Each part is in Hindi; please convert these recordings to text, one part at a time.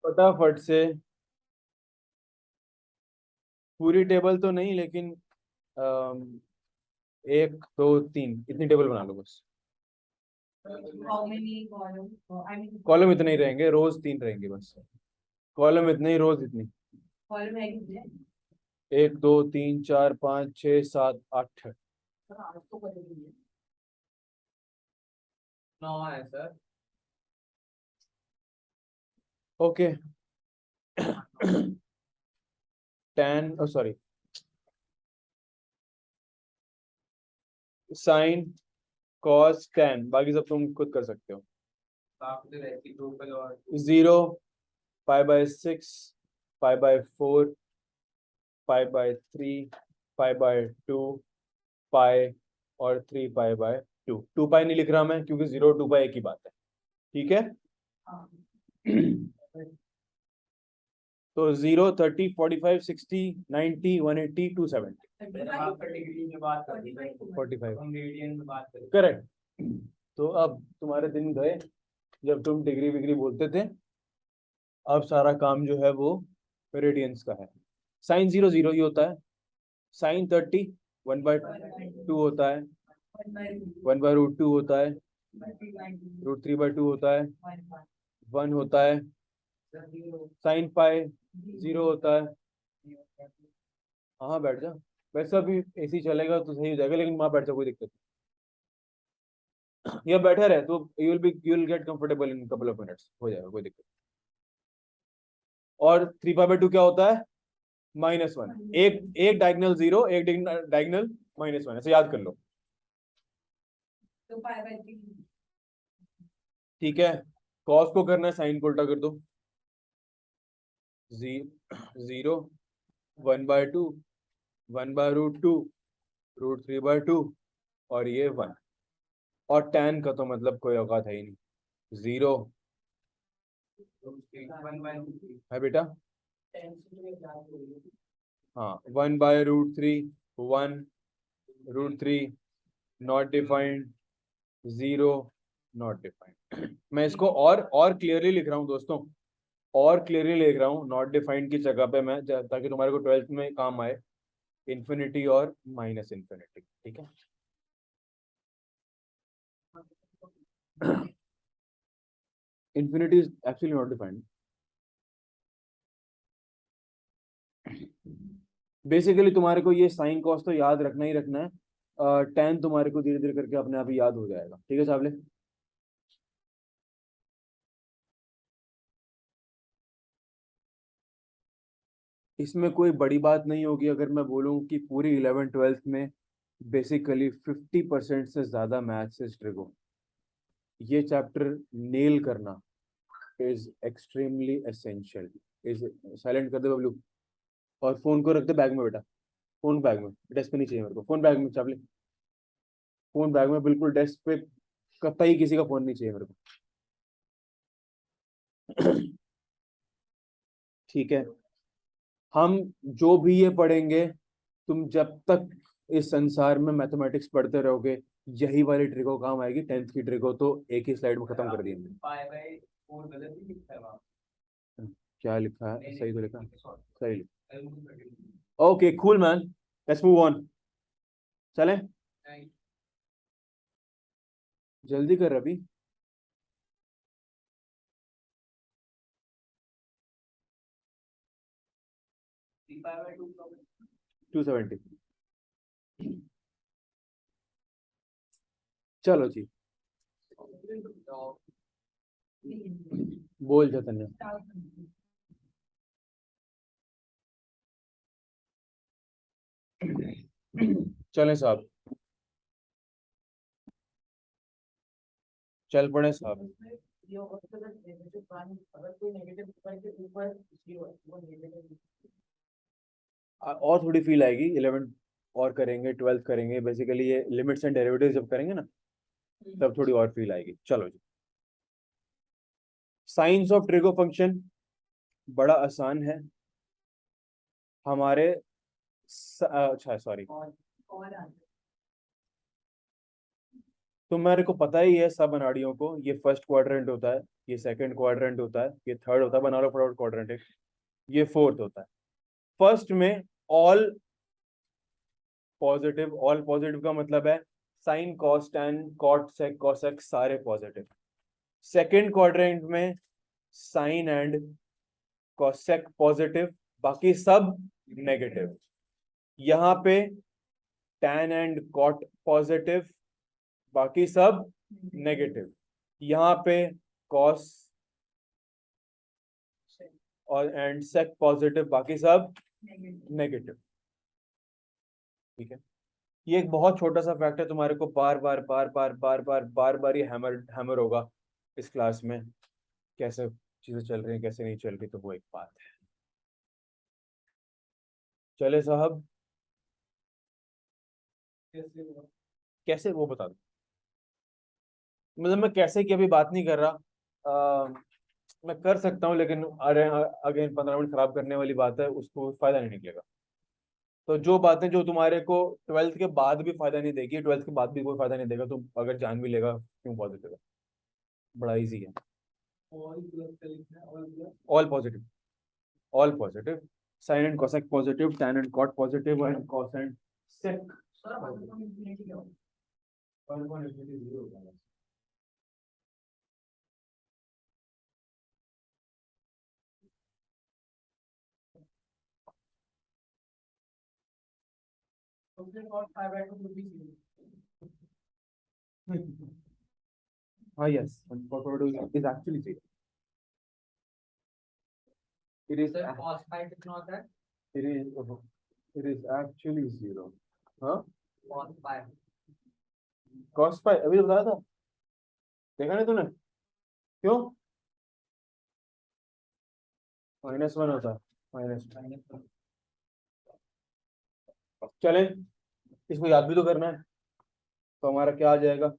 फटाफट से पूरी टेबल तो नहीं, लेकिन एक दो तीन इतनी टेबल बना लो बस। कॉलम इतने ही रहेंगे, रोज तीन रहेंगे बस। कॉलम इतने ही, रोज इतनी। एक दो तीन चार पाँच छः सात आठ। 9 है sir. Okay. 10 sorry, sine cos 10, बाकी सब तुम खुद कर सकते हो। 0, π/6, π/4, π/3, π/2, पाई और 3π/2। 2π नहीं लिख रहा मैं, क्योंकि 0 2π एक ही बात है। ठीक है। तो 0, 30, 45, 60, 90, 180, 270, 45। करेक्ट। तो अब तुम्हारे दिन गए जब तुम डिग्री विग्री बोलते थे। अब सारा काम जो है वो रेडियंस का है। साइन 0 0 ही होता है। साइन 30 1/2 होता है। 1/√2 होता है। √3/2 होता है। 1 होता है। साइन पाई 0 होता है। हाँ बैठ जा। वैसा भी एसी चलेगा तो सही हो जाएगा, लेकिन वहां बैठ जा, कोई दिक्कत नहीं। या बैठा रहे तो you will get comfortable in couple of minutes, हो जाएगा, कोई दिक्कत। और 3π/2 क्या होता है? -1। एक एक डायगनल 0, एक डायगनल -1, ऐसे याद कर लो। ठीक है। कॉस को करना है साइन को उल्टा कर दो। 0, 1/2, 1/√2, √3/2, और ये 1। और tan का तो मतलब कोई औकात है ही नहीं। 0 है बेटा। हाँ, 1/√3, 1, √3 नॉट डिफाइंड, 0 नॉट डिफाइंड। मैं इसको और क्लियरली लिख रहा हूँ दोस्तों, और क्लियरली लिख रहा हूँ नॉट डिफाइंड की जगह पे मैं, ताकि तुम्हारे को 12th में काम आए। इन्फिनिटी और माइनस इन्फिनिटी। ठीक है। Infinity is actually not defined. Basically तुम्हारे को ये साइन कॉस तो याद रखना ही रखना है। टेन तुम्हारे को धीरे धीरे करके अपने आप ही याद हो जाएगा। ठीक है साहब। इसमें कोई बड़ी बात नहीं होगी अगर मैं बोलूँ कि पूरी 11th 12th में बेसिकली 50% से ज्यादा मैथ्स इज ट्रिगो। ये चैप्टर नेल करना is extremely essential. Is silent कर दे बबलू, और फोन को रख दे बैग में बेटा। फोन बैग में, डेस्क पे नहीं चाहिए मेरे को फोन। बैग में चावले, फोन बैग में, बिल्कुल डेस्क पे। कतई किसी का फोन नहीं चाहिए मेरे को। ठीक है। हम जो भी ये पढ़ेंगे, तुम जब तक इस संसार में मैथमेटिक्स पढ़ते रहोगे, यही वाली ट्रिको काम आएगी। 10th की ट्रिको तो एक ही स्लाइड में खत्म कर दी हमने। क्या लिखा है? सही तो लिखा, सही। Okay cool man, let's move on. चलें, जल्दी कर रवि। 270। चलो जी, बोल चैतन्य। चलें साहब, चल पड़े साहब। और थोड़ी फील आएगी 11th और करेंगे, 12th करेंगे, बेसिकली ये लिमिट्स एंड डेरिवेटिव्स जब करेंगे ना, तब थोड़ी और फील आएगी। चलो जी। साइंस ऑफ ट्रिगो फंक्शन बड़ा आसान है हमारे। अच्छा सॉरी, तो मेरे को पता ही है सब अनाड़ियों को, ये फर्स्ट क्वाड्रेंट होता है, ये सेकंड क्वाड्रेंट होता है, ये थर्ड होता है, बना लो फटाफट क्वाड्रेंट, ये फोर्थ होता है। फर्स्ट में ऑल पॉजिटिव, ऑल पॉजिटिव का मतलब है sine cos tan cot sec cosec सारे पॉजिटिव। सेकंड क्वाड्रेंट में साइन एंड कॉसेक पॉजिटिव, बाकी सब नेगेटिव। यहाँ पे टैन एंड कॉट पॉजिटिव, बाकी सब नेगेटिव। यहाँ पे कॉस और एंड सेक पॉजिटिव, बाकी सब नेगेटिव। ठीक है, ये एक बहुत छोटा सा फैक्ट है, तुम्हारे को बार बार बार बार बार बार बार बार ये हैमर हैमर होगा इस क्लास में, कैसे चीजें चल रही हैं कैसे नहीं चल रही, तो वो एक बात है। चले साहब, कैसे वो बता दो। मतलब मैं कैसे की अभी बात नहीं कर रहा, मैं कर सकता हूँ, लेकिन अरे अगेन 15 मिनट खराब करने वाली बात है, उसको फायदा नहीं निकलेगा। तो जो बातें जो तुम्हारे को ट्वेल्थ के बाद भी फायदा नहीं देगी, ट्वेल्थ के बाद भी कोई फायदा नहीं देगा, तो अगर जान भी लेगा क्यों पॉजिटिव, बड़ा इजी है। All positive, all positive, sine and cosec positive, tan and cot positive and cos and sec. हाँ yes, is actually zero. It is it is it is actually zero. हाँ cos पाई अभी तो बताया था, देखा नहीं तूने? क्यों -1 होता है, माइनस। चले, इसको याद भी तो करना है, तो हमारा क्या आ जाएगा?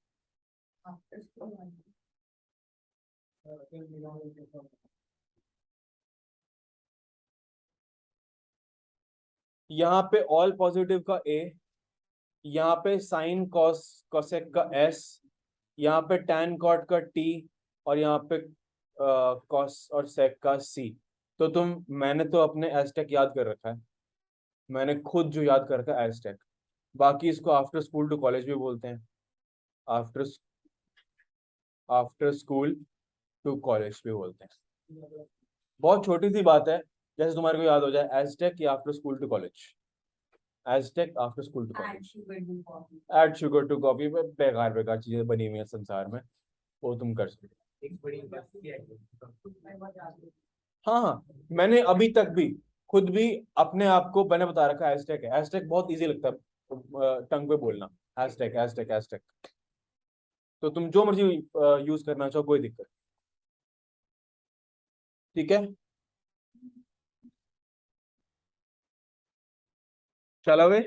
यहाँ पे ऑल पॉजिटिव का ए, यहाँ पे साइन कॉस कोसेक का एस, यहाँ पे टैन कॉट का टी, और यहाँ पे कॉस और सेक का सी। तो मैंने तो अपने एस्टेक याद कर रखा है, मैंने खुद जो याद कर रखा है एस्टेक। बाकी इसको आफ्टर स्कूल टू कॉलेज भी बोलते हैं, after after school to college भी बोलते हैं। बहुत छोटी सी बात है, जैसे तुम्हारे को याद हो जाए एस्टेक या आफ्टर स्कूल टू कॉलेज, एस्टेक after school to college. Add sugar to coffee, बेकार बेकार चीजें बनी हुई है संसार में, वो तुम कर सकते हो। हाँ हाँ, मैंने अभी तक भी खुद भी अपने आप को मैंने बता रखा है हैशटैग है, हैशटैग बहुत इजी लगता है टंग पे बोलना, हैशटैग हैशटैग हैशटैग। तो तुम जो मर्जी यूज करना चाहो, कोई दिक्कत। ठीक है, चलो वे।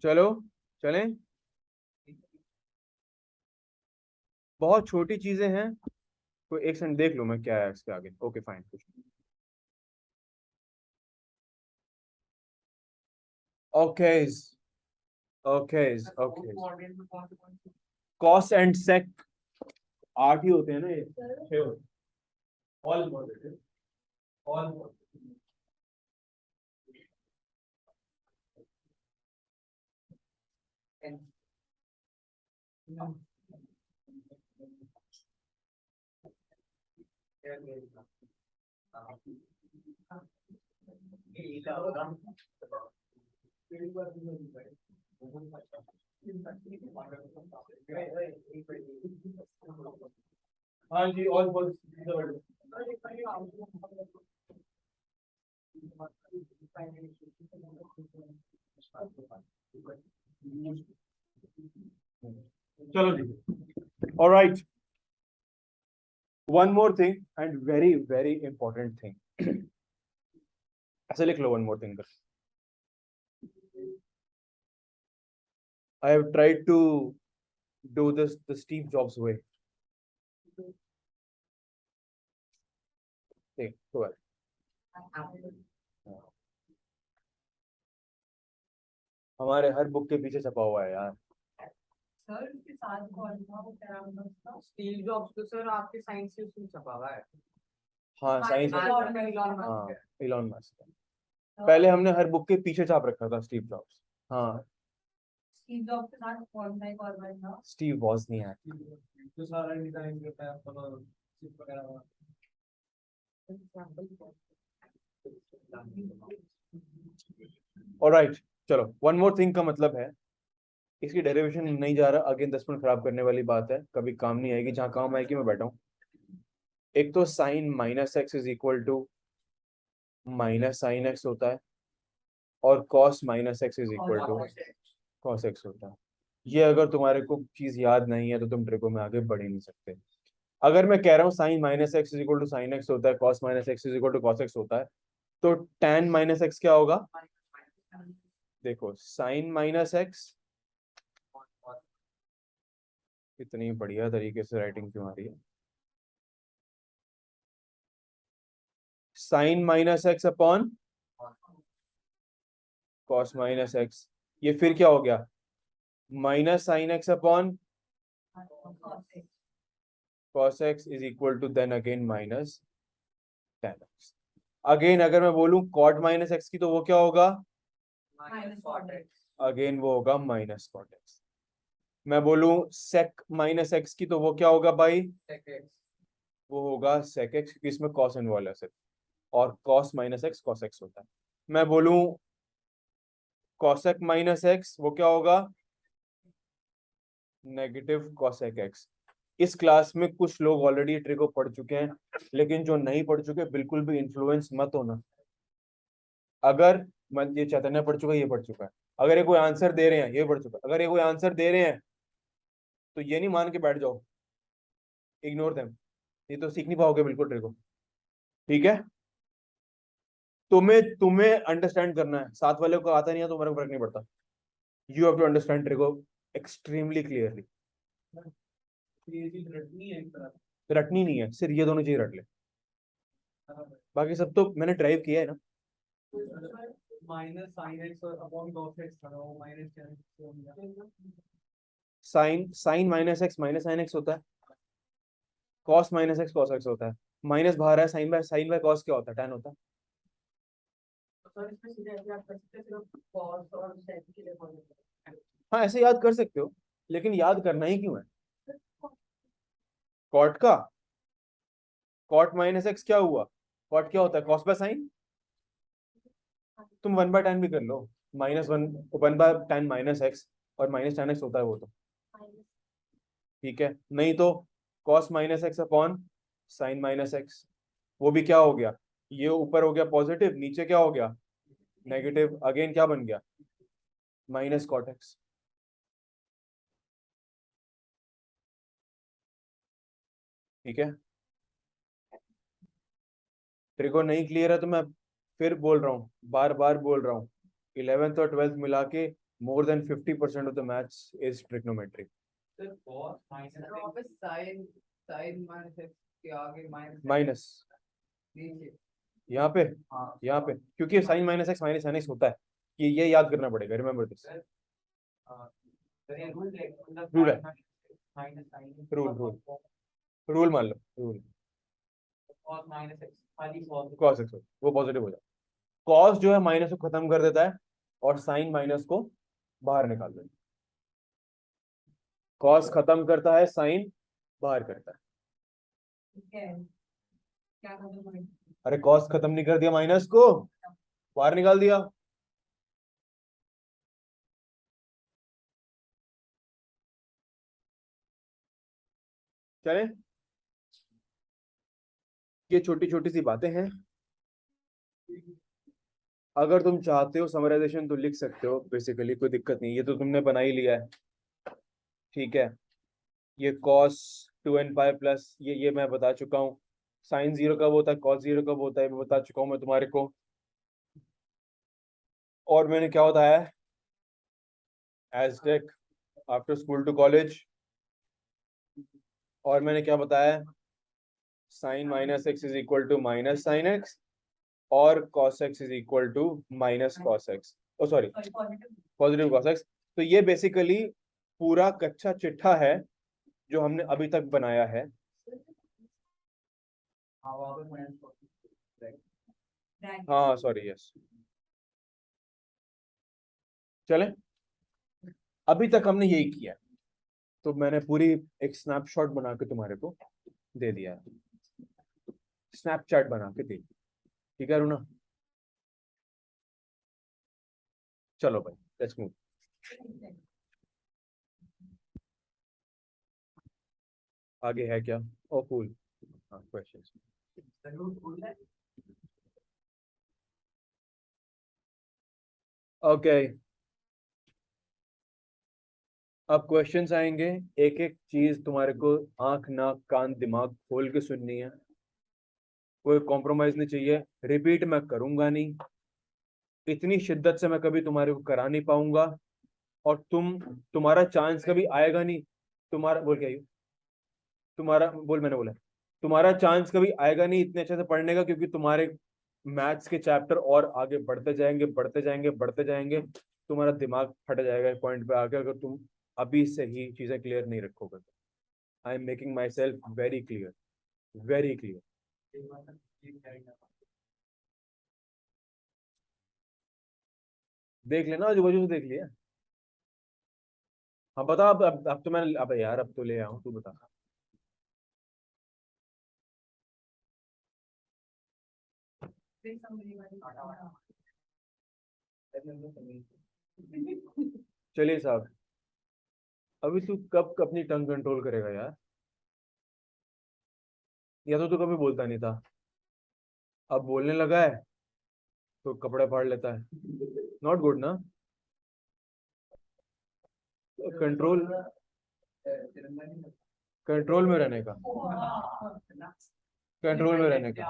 चलो चलें, बहुत छोटी चीजें हैं, तो एक सेकंड देख लो मैं क्या है इसके आगे। ओके फाइन, कुछ okay okay okay. Cos and sec 8 ही होते हैं ना, ये 6 होते हैं। ऑल पॉजिटिव, ऑल हाँ जी, ऑल पॉजिटिव। चलो जी, alright, one more thing and very very important thing. ऐसे लिख लो, one more thing. I have tried to do this the Steve Jobs way. ठीक तो हमारे हर बुक के पीछे छपा हुआ है यार। सर इसके साथ कौन था वो क्या स्टीव जॉब्स तो सर आपके साइंस के उसमें छपा हुआ है। हाँ साइंस में। इलॉन हाँ मस्क इलॉन मस्क। पहले हमने हर बुक के पीछे छाप रखा था स्टीव जॉब्स। हाँ स्टीव जॉब्स के साथ कौन था एक और बंदा स्टीव वॉजनियाक। जो सारा डिजाइन करता है अपना चिप वगैरह। ऑलराइट चलो वन मोर थिंग का मतलब है इसकी डेरिवेशन नहीं जा रहा, अगेन 10 मिनट खराब करने वाली बात है, कभी काम नहीं आएगी, जहां काम आएगी मैं बैठा हूँ। एक तो sine minus x is equal to minus sine x होता है और cos minus x is equal to cos x होता है। ये अगर तुम्हारे को चीज याद नहीं है तो तुम ट्रिको में आगे बढ़ ही नहीं सकते। अगर मैं कह रहा हूँ sine minus x is equal to sine x होता है, cos minus x is equal to cos x होता है, तो tan माइनस एक्स क्या होगा? देखो साइन माइनस एक्स, इतनी बढ़िया तरीके से राइटिंग क्यों आ रही है, sine minus x upon cos minus x, ये फिर क्या हो गया minus sine x upon cos x is equal to then again minus tan x. Again अगर मैं बोलूं कॉट माइनस एक्स की तो वो क्या होगा? अगेन वो होगा माइनस कॉट एक्स। मैं बोलूं सेक माइनस एक्स की तो वो क्या होगा भाई? वो होगा सेक एक्स, क्योंकि इसमें कॉस इन्वॉल्व है सिर्फ, और cos minus x cos x होता है। मैं बोलूं कॉसेक माइनस एक्स, वो क्या होगा? Negative cosec x. इस क्लास में कुछ लोग ऑलरेडी ट्रिक को पढ़ चुके हैं, लेकिन जो नहीं पढ़ चुके बिल्कुल भी इन्फ्लुएंस मत होना। अगर मैं ये चैतन्य पढ़ चुका है, ये पढ़ चुका है, अगर ये कोई आंसर दे रहे हैं ये पढ़ चुका है, अगर ये कोई आंसर दे रहे हैं तो ये नहीं मान के बैठ जाओ, इग्नोर देम, ये तो सीख नहीं पाओगे बिल्कुल ट्रिक को। ठीक है, तुम्हें तुम्हें अंडरस्टैंड करना है, साथ वाले को आता नहीं है तो मेरे को फर्क नहीं पड़ता। You have to understand trick को एक्सट्रीमली क्लियरली। ये चीज रटनी है एक तरह रटनी नहीं है, सिर्फ ये दोनों चीज रट ले, बाकी सब तो मैंने ड्राइव किया है ना। माइनस साइन एक्स और अपॉन कॉस एक्स था वो minus tan sine sine minus sine x होता है, cos minus x cos x होता है, माइनस बाहर है, साइन बाय कॉस क्या होता है? tan होता है। सर इसमें सीधे ऐसे आप कर सकते हैं सिर्फ कॉस और सेक के लिए हाँ ऐसे याद कर सकते हो, लेकिन याद करना ही क्यों है? कॉट का कॉट माइनस एक्स क्या हुआ? कॉट क्या होता है? Cos by sine. तुम 1/tan भी कर लो, -1 1/tan माइनस एक्स, और माइनस tan एक्स होता है वो तो ठीक है। नहीं तो cos minus x upon sine minus x, वो भी क्या हो गया? ये ऊपर हो गया पॉजिटिव, नीचे क्या हो गया? नेगेटिव, अगेन क्या बन गया? Minus cot x. ठीक है, ट्रिको नहीं क्लियर है तो मैं फिर बोल रहा हूँ, बार बार बोल रहा हूँ, 11th और 12th मिला के more than 50% of the maths is trigonometry. Sir cos minus वापस साइन साइन माइनस एक्स के आगे माइनस नीचे यहाँ पे, हाँ यहाँ पे क्योंकि sine minus x minus sine x होता है, ये याद करना पड़ेगा, रिमेंबर दिस। सर ये रूल है मतलब रूल है, minus sine rule rule rule मान लो, रूल कॉस माइनस एक्स खाली कॉस कॉस एक्स वो पॉजिटिव हो जाए, कॉस जो है माइनस को खत्म कर देता है और साइन माइनस को बाहर निकाल देता है। कॉस खत्म करता है, साइन बाहर करता है। क्या खत्म अरे कॉस खत्म नहीं कर दिया, माइनस को बाहर निकाल दिया। चले, ये छोटी छोटी सी बातें हैं, अगर तुम चाहते हो समराइजेशन तो लिख सकते हो, बेसिकली कोई दिक्कत नहीं, ये तो तुमने बना ही लिया है। ठीक है, ये cos 2n पाई प्लस ये मैं बता चुका हूँ, साइन जीरो कब होता है, cos जीरो कब होता है, मैं बता चुका हूँ मैं तुम्हारे को। और मैंने क्या बताया है? एजटेक आफ्टर स्कूल टू कॉलेज। और मैंने क्या बताया है? Sine minus x is equal to minus sine x और cos x is equal to minus cos x, oh sorry positive cos x। तो ये बेसिकली पूरा कच्चा चिट्ठा है जो हमने अभी तक बनाया है। हाँ सॉरी, यस, चले अभी तक हमने यही किया। तो मैंने पूरी एक स्नैपशॉट बना के तुम्हारे को दे दिया है, स्नैपचैट बना के दे, ठीक है रुना? चलो भाई लेट्स मूव। आगे है क्या? ओ कूल, हाँ क्वेश्चंस। ओके, अब क्वेश्चंस आएंगे। एक एक चीज तुम्हारे को आंख नाक कान दिमाग खोल के सुननी है, कोई कॉम्प्रोमाइज नहीं चाहिए। रिपीट मैं करूंगा नहीं, इतनी शिद्दत से मैं कभी तुम्हारे को करा नहीं पाऊंगा, और तुम्हारा चांस कभी आएगा नहीं। तुम्हारा बोल के आइयो, तुम्हारा बोल, मैंने बोला तुम्हारा चांस कभी आएगा नहीं इतने अच्छे से पढ़ने का, क्योंकि तुम्हारे मैथ्स के चैप्टर और आगे बढ़ते जाएंगे बढ़ते जाएंगे बढ़ते जाएंगे। तुम्हारा दिमाग फट जाएगा एक पॉइंट पे आके, अगर तुम अभी से ही चीजें क्लियर नहीं रखोगे। I am making my self very clear, very clear. देख लेना, आजू बाजू से देख लिया। हाँ बता, अब तो मैं, अब यार अब तो ले आऊं, तू बता। चलिए साहब, अभी तू कब अपनी टंग कंट्रोल करेगा यार? या तो तू कभी बोलता नहीं था, अब बोलने लगा है तो कपड़े फाड़ लेता है। नॉट गुड ना? कंट्रोल, कंट्रोल में रहने का, कंट्रोल में रहने का।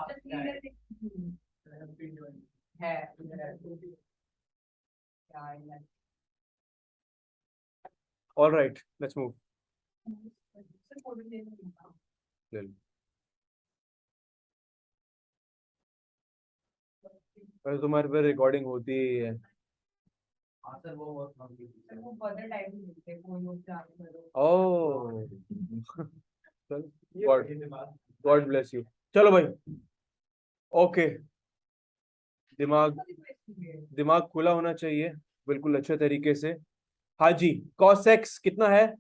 All right, let's move. ले लो। वैसे तुम्हारे पे रिकॉर्डिंग होती ही है। ओह चल, गॉड, गॉड ब्लेस यू। चलो भाई, ओके, दिमाग, दिमाग खुला होना चाहिए बिल्कुल अच्छे तरीके से। हाँ जी, cos x कितना है?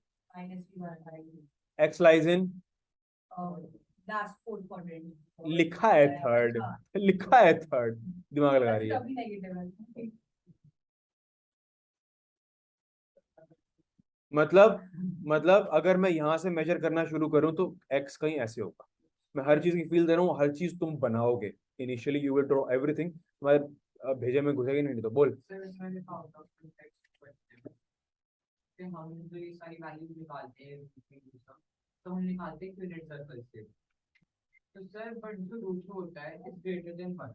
x लाइज इन, लिखा है थर्ड, लिखा है थर्ड, दिमाग लगा रही है। मतलब अगर मैं यहां से मेजर करना शुरू करूं तो x कहीं ऐसे होगा। मैं हर चीज की फील दे रहा हूँ, हर चीज तुम बनाओगे। Initially you will draw everything, तुम्हारे भेजे में घुसेगी नहीं तो बोल। हम जो ये सारी वैल्यूज निकालते हैं तो हम निकालते हैं यूनिट सर्कल से। तो सर बट जो रूट होता है इज ग्रेटर देन 1,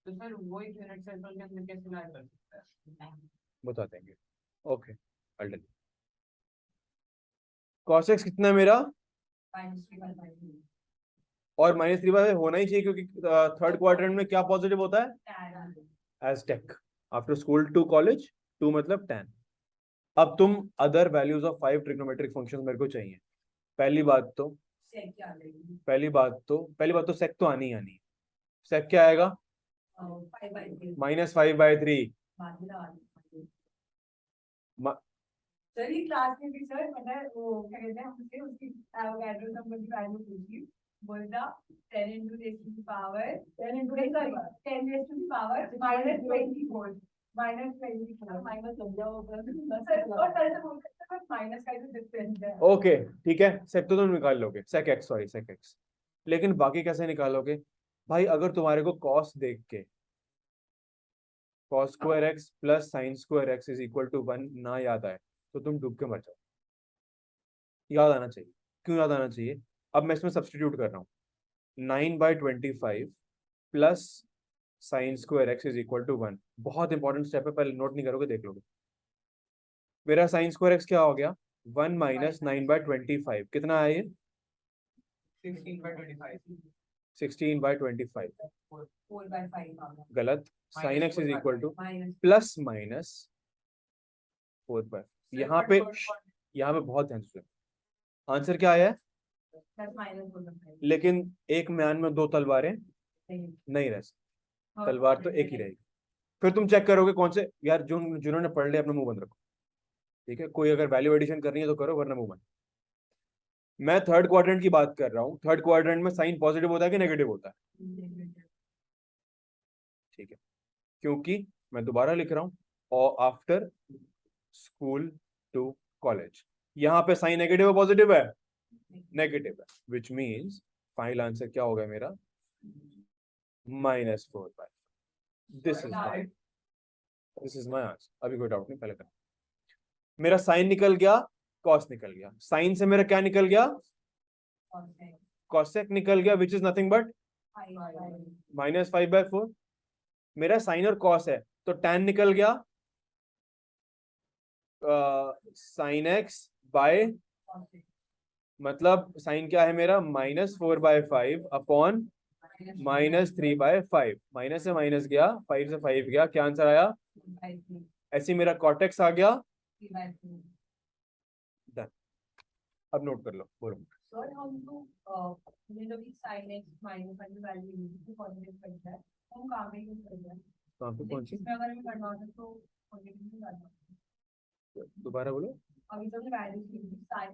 तो सर वो एक यूनिट सर्कल के अंदर कैसे ला कर सकता है? बता देंगे। ओके, अल्टरनेट cos x कितना है मेरा? और -3 होना ही चाहिए, क्योंकि थर्ड क्वाड्रेंट में क्या पॉजिटिव होता है? एजटेक। After school to college, to मतलब tan। अब तुम other values of 5 trigonometric functions मेरे को चाहिए। पहली बात तो सेक तो आनी ही आनी है। सेक क्या आएगा? -5/3। सर ये क्लास में भी सर मतलब वो क्या कहते हैं हमसे उसकी एवोगाड्रो नंबर की वैल्यू पूछी, बोलता 10 into 10 to the power 10 into 10 raised to the power -24 -24 minus लग जाओ सर, और सर से बोलते हैं माइनस का जो डिफरेंस है। ओके ठीक है, सेक तो तुम निकाल लोगे, sec x, sorry sec x, लेकिन बाकी कैसे निकालोगे भाई? अगर तुम्हारे को कॉस देख के cos square x plus sine square x is equal to 1 ना याद आए तो तुम डूब के मर जाओ। याद आना चाहिए। क्यों याद आना चाहिए? अब मैं इसमें सब्सटीट्यूट कर रहा हूँ, 9/25 plus sine square x is equal to 1। बहुत इंपॉर्टेंट स्टेप है, पहले नोट नहीं करोगे देख लोगे। मेरा साइन स्क्वायर एक्स क्या हो गया? 1 - 9/25, कितना है ये? 16/25। 16/25 4/5 होगा गलत। Sine x is equal to minus plus minus 4/5। यहाँ पे बहुत ध्यान से आंसर क्या आया है, प्लस माइनस 4/5 लेकिन एक म्यान में दो तलवारें नहीं रह सकती, तलवार तो एक ही रहेगी। फिर तुम चेक करोगे कौन से, यार जिन्होंने पढ़ लिया अपना मुंह बंद रखो, ठीक है। कोई अगर वैल्यू एडिशन करनी है तो करो, वरना मुंह बंद। मैं थर्ड क्वाड्रेंट की बात कर रहा हूँ। थर्ड क्वाड्रेंट में साइन पॉजिटिव होता है कि नेगेटिव होता है, ठीक है। क्योंकि मैं दोबारा लिख रहा हूँ, और आफ्टर स्कूल टू कॉलेज, यहाँ पे साइन नेगेटिव है पॉजिटिव है, नेगेटिव है, विच मीन्स फाइनल आंसर क्या होगा मेरा, -4/5। This is my answer. अभी कोई डाउट नहीं, पहले करना। मेरा साइन निकल गया, कॉस निकल गया, साइन से मेरा क्या निकल गया, कॉसेक निकल गया, विच इज नथिंग बट -5/4। मेरा साइन और कॉस है, तो tan निकल गया साइन एक्स बाय, मतलब साइन क्या है मेरा, -4/5 अपॉन -3/5। माइनस से माइनस गया, 5 से 5 गया, क्या आंसर आया, ऐसे मेरा कॉटेक्स आ गया। डन। अब नोट कर लो, बोलो। सर हम तो ये जो भी sin x माइनस वाली वैल्यू है पॉजिटिव करता है, हम कहाँ पे यूज करते हैं, कहाँ पे, कौन सी, इसमें अगर हमें करना होता तो पॉजिटिव नहीं करना। दोबारा बोलो। अभी जो वैल्यू थी sin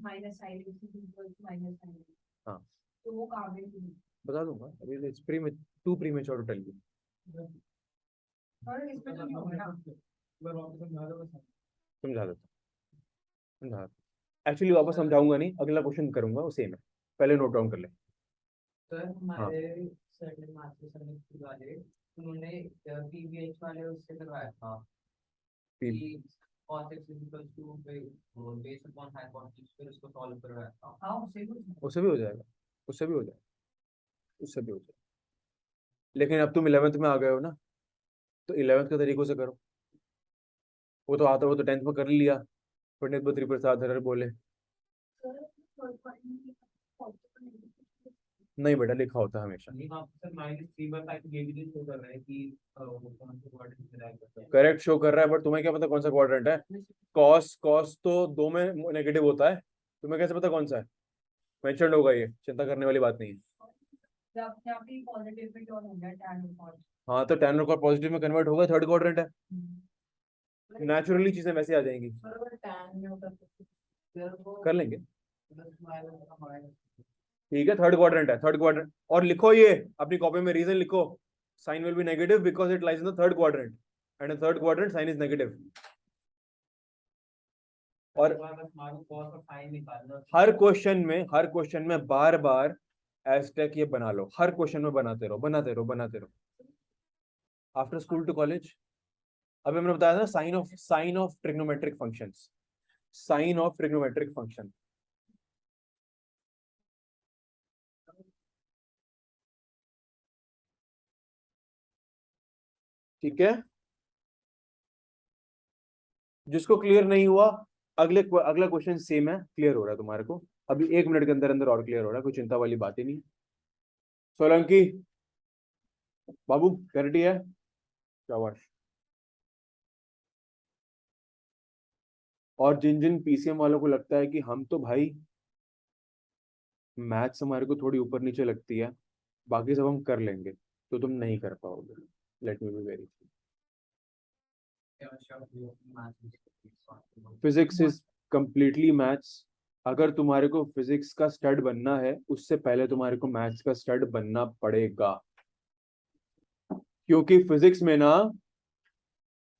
minus sin x equal to minus sin x, हाँ तो वो कहाँ पे यूज, बता दूंगा, अभी it's too premature to tell you. Sir इसमें तो नहीं होगा ना, समझा देता समझा एक्चुअली वापस समझाऊंगा नहीं, अगला क्वेश्चन करूंगा वो सेम है, पहले नोट डाउन कर ले। सर हमारे सर्टेन मास्टर सर्विस वाले उन्होंने पीवीएच वाले उससे करवाया था कि cos x equals to base upon hypotenuse, फिर उसको सॉल्व करवाया था। हाँ उससे कुछ उससे भी हो जाएगा, उससे भी हो जाएगा, उससे भी हो जाएगा। लेकिन अब तुम 11th में आ गए हो ना, तो 11th के तरीकों से करो। वो तो आता, वो तो 10th में कर लिया, पंडित बद्री प्रसाद हर बोले। नहीं बेटा, लिखा होता है हमेशा। नहीं वहाँ पर -3/5 ये भी शो कर रहा है कि वो कौन से क्वाड्रेंट में करता है। करेक्ट शो कर रहा है, बट तुम्हें क्या पता कौन सा क्वाड्रेंट है। कॉस कॉस तो दो में नेगेटिव होता है, तुम्हें कैसे पता कौन सा है, मेंशन होगा, ये चिंता करने वाली बात नहीं है। जब यहाँ पे पॉजिटिव पे टर्न हो गया tan और cos, हाँ तो tan और पॉजिटिव में कन्वर्ट होगा, थर्ड क्वाड्रेंट है, नेचुरली चीजें वैसे आ जाएंगी। कर लेंगे, ठीक है। थर्ड क्वाड्रेंट है, थर्ड क्वाड्रेंट, और लिखो ये अपनी कॉपी में, रीजन लिखो, sine will be negative because it lies in the third quadrant, and in third quadrant sine is negative. और हर क्वेश्चन में बार बार एस्टेक ये बना लो, हर क्वेश्चन में बनाते रहो, बनाते रहो, बनाते रहो। आफ्टर स्कूल टू कॉलेज, अभी मैंने बताया था ना, sign of trigonometric functions, sign of trigonometric function, ठीक है। जिसको क्लियर नहीं हुआ, अगला क्वेश्चन सेम है, क्लियर हो रहा है तुम्हारे को, अभी 1 मिनट के अंदर अंदर और क्लियर हो रहा है, कोई चिंता वाली बात ही नहीं। सोलंकी बाबू क्लैरिटी है, शाबाश। और जिन जिन पीसीएम वालों को लगता है कि हम तो भाई मैथ्स हमारे को थोड़ी ऊपर नीचे लगती है, बाकी सब हम कर लेंगे, तो तुम नहीं कर पाओगे। Let me be very, physics is completely maths. अगर तुम्हारे को फिजिक्स का स्टड बनना है, उससे पहले तुम्हारे को मैथ्स का स्टड बनना पड़ेगा, क्योंकि फिजिक्स में ना,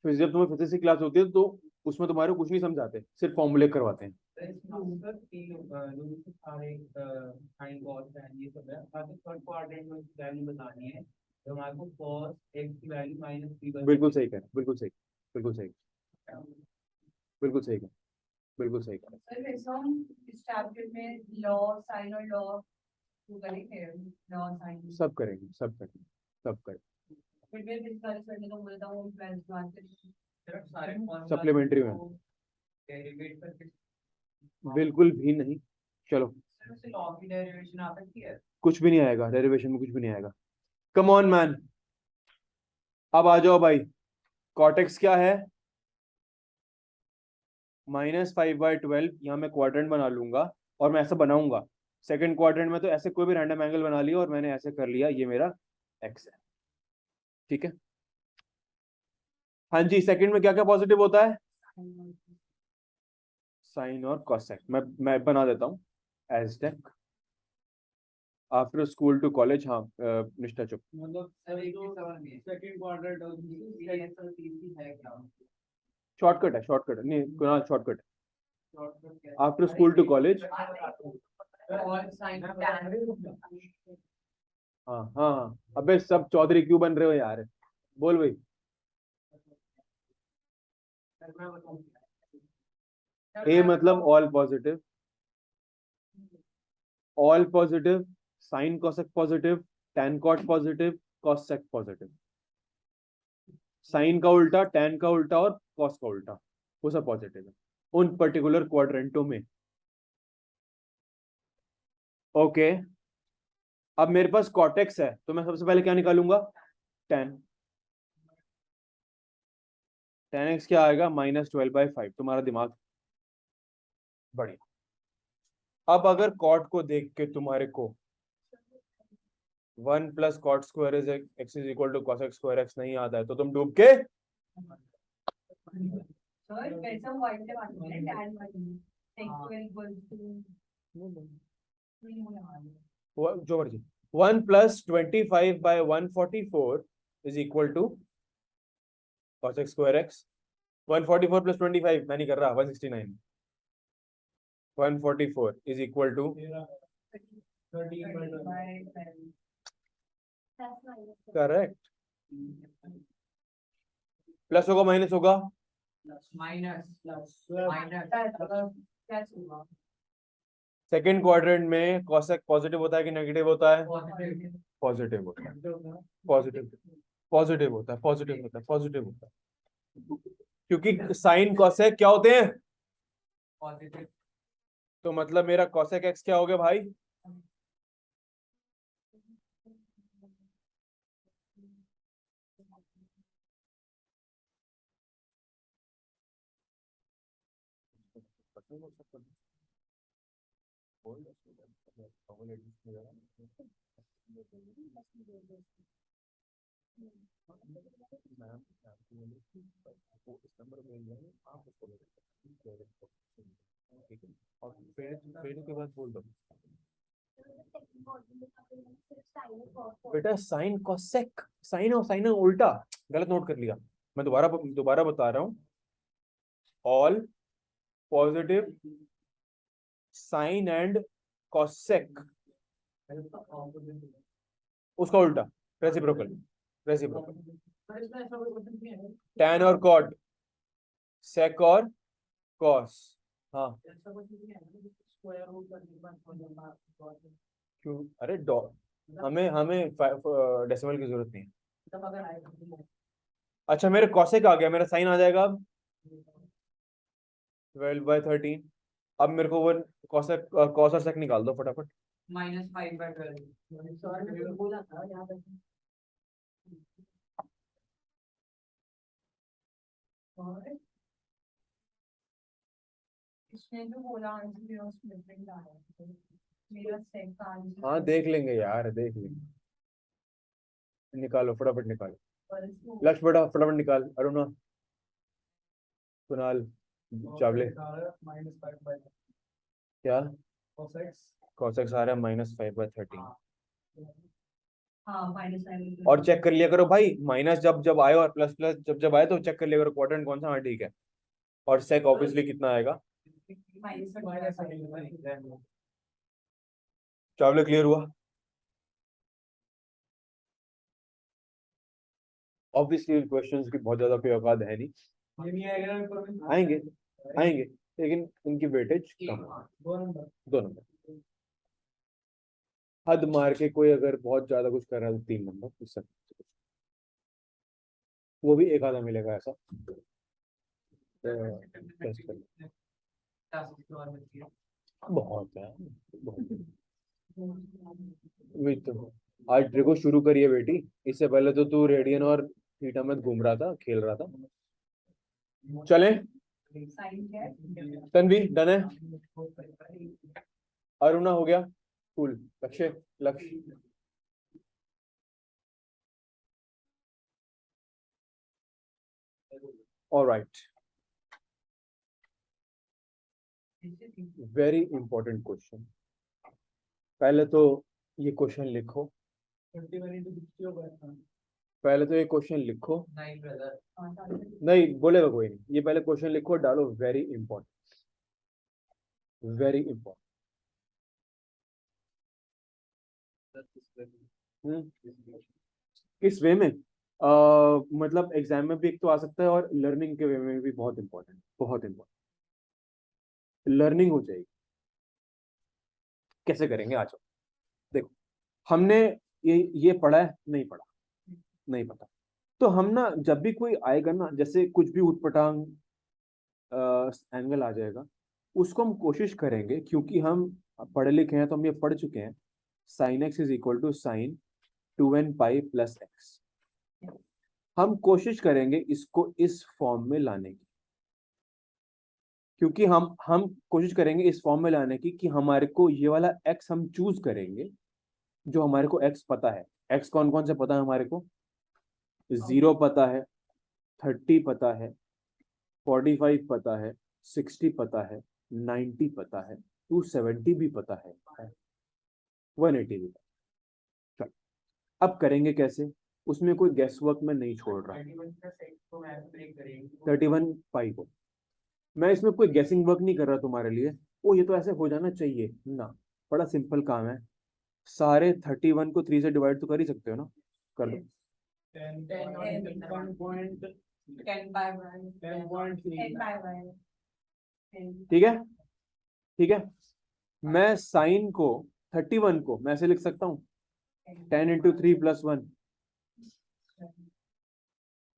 जब तुम्हें फिजिक्स की क्लास होती है तो उसमें तुम्हारे को कुछ नहीं समझाते, सिर्फ फॉर्मूले करवाते हैं। बिल्कुल सही कह, बिल्कुल सही, बिल्कुल सही, बिल्कुल सही, बिल्कुल सही कह। सर वैसे हम इस चैप्टर में लॉ साइन और लॉ वो करेंगे, लॉ साइन सब करेंगे, सब करेंगे, सब करेंगे, फिर मैं डिस्कस करने को बोलता हूँ 12th क्लास के सप्लीमेंट्री में बिल्कुल भी नहीं। चलो लॉ की डेरिवेशन आ सकती है। कुछ भी नहीं आएगा, डेरिवेशन में कुछ भी नहीं आएगा। कम ऑन मैन, अब आ जाओ भाई। कॉटेक्स क्या है? -5/12। यहाँ मैं क्वाड्रेंट बना लूंगा और मैं ऐसा बनाऊंगा। सेकंड क्वाड्रेंट में तो ऐसे कोई भी रैंडम एंगल बना लिया और मैंने ऐसे कर लिया, ये मेरा एक्स है। ठीक है। हाँ जी, सेकंड में क्या क्या पॉजिटिव होता है? साइन और कॉसेक। मैं बना देता हूँ एजटेक। After school to college. हाँ निष्ठा चुप। मतलब सर एक ही सवाल में सेकंड क्वाड्रेंट और ये ऐसा तीसरी है क्या? शॉर्टकट है, शॉर्टकट है, नहीं कुणाल शॉर्टकट। शॉर्टकट क्या है? After school to college. और साइन हाँ हाँ हाँ, अबे सब चौधरी क्यों बन रहे हो यार? बोल भाई। ए मतलब all positive, all positive, sine cosec positive, tan cot positive, cosec positive. Sine का उल्टा, टैन का उल्टा और कॉस का उल्टा, वो सब पॉजिटिव है उन पर्टिकुलर क्वाड्रेंटो में। ओके, अब मेरे पास कॉटेक्स है तो मैं सबसे पहले क्या निकालूंगा? टैन। टैन एक्स क्या आएगा? -12/5। तुम्हारा दिमाग बढ़िया। अब अगर कॉट को देख के तुम्हारे को 1 + cot square is x is equal to cosec square x नहीं आता है तो तुम डूब के सर वैसा वाइट के बात में टैन वाली सेक्सुअल इक्वल्स टू जो मर्जी। 1 + 25/144 is equal to cosec square x. 144 + 25 मैं नहीं कर रहा, 169। 144 is equal to correct. Plus होगा माइनस होगा? सेकेंड क्वाड्रेंट में कॉसेक पॉजिटिव होता है कि नेगेटिव होता है? पॉजिटिव होता है। पॉजिटिव पॉजिटिव होता है, पॉजिटिव होता है, पॉजिटिव होता है, क्योंकि साइन कॉसेक क्या होते हैं? पॉजिटिव। तो मतलब मेरा कॉसेक एक्स क्या हो गया भाई? और फिर के बाद बोल दो बेटा साइन कॉसेक, साइन और साइन उल्टा, गलत नोट कर लिया। मैं दोबारा बता रहा हूँ। All positive sine and cosec, उसका उल्टा रेसिप्रोकल। रेसिप्रोकल टैन और कॉट, सेक और कॉस। हाँ क्यों? अरे डॉट, हमें डेसिमल की जरूरत नहीं है। अच्छा मेरे कॉसेक आ गया, मेरा साइन आ जाएगा अब 12/13। अब मेरे को वो कॉसेक कॉस और सेक निकाल दो फटाफट। -5/12। इसने जो बोला आंसर मेरा उसमें डिफरेंट आ रहा है। मेरा सेक का आंसर हाँ देख लेंगे यार, देख लेंगे। निकालो फटाफट निकालो। लक्ष्य बेटा फटाफट निकाल। अरुणा, कुणाल, चावले। क्या? कॉसेक्स आ रहा है -5/13। हाँ -5 और चेक कर लिया करो भाई, माइनस जब जब आए और प्लस प्लस जब जब आए तो चेक कर लिया करो क्वाड्रेंट कौन सा। हाँ ठीक है। और सेक ऑब्वियसली कितना आएगा? चावले क्लियर हुआ? ऑब्वियसली क्वेश्चंस की बहुत ज्यादा कोई औकात है नहीं। आएंगे आएंगे, लेकिन उनकी वेटेज कम है। 2 नंबर। हद मार के कोई अगर बहुत ज्यादा कुछ कर रहा है तो 3 नंबर, इससे वो भी एक आधा मिलेगा ऐसा। टेस्ट कर लो। बहुत है, बहुत है। वही तो, आज देखो शुरू करिए बेटी, इससे पहले तो तू रेडियन और थीटा में घूम रहा था, खेल रहा था। चलें, साइन क्या है? तन्वी डन है, अरुणा हो गया, कूल, लक्ष्य लक्ष्य ऑलराइट, वेरी इंपॉर्टेंट क्वेश्चन। पहले तो ये क्वेश्चन लिखो, पहले तो ये क्वेश्चन लिखो, नहीं ब्रदर, नहीं बोलेगा कोई नहीं, ये पहले क्वेश्चन लिखो और डालो, वेरी इंपॉर्टेंट, वेरी इंपॉर्टेंट। किस वे में? मतलब एग्जाम में भी एक तो आ सकता है और लर्निंग के वे में भी बहुत इंपॉर्टेंट, बहुत इंपॉर्टेंट। लर्निंग हो जाएगी, कैसे करेंगे आ जाओ। देखो, हमने ये पढ़ा है, नहीं पढ़ा, नहीं पता, तो हम ना जब भी कोई आएगा ना, जैसे कुछ भी उटपटांग एंगल आ जाएगा, उसको हम कोशिश करेंगे, क्योंकि हम पढ़े लिखे हैं तो हम ये पढ़ चुके हैं, sine x is equal to sine 2n pi plus x. हम कोशिश करेंगे इसको इस फॉर्म में लाने की, क्योंकि हम कोशिश करेंगे इस फॉर्म में लाने की कि हमारे को ये वाला x हम चूज करेंगे, जो हमारे को x पता है। x कौन कौन से पता है हमारे को? 0 पता है, 30 पता है, 45 पता है, 60 पता है, 90 पता है, 270 भी पता है, 180 भी पता है। चलो, अब करेंगे कैसे? उसमें कोई गैस वर्क में नहीं छोड़ रहा। 31 पाई को मैं इसमें कोई गैसिंग वर्क नहीं कर रहा तुम्हारे लिए, ओ ये तो ऐसे हो जाना चाहिए ना, बड़ा सिंपल काम है। सारे 31 को 3 से डिवाइड तो कर ही सकते हो ना, कर दो। 10 by 1. ठीक है, ठीक है, मैं साइन को 31 को मैं ऐसे लिख सकता हूँ 10 इंटू 3 प्लस 1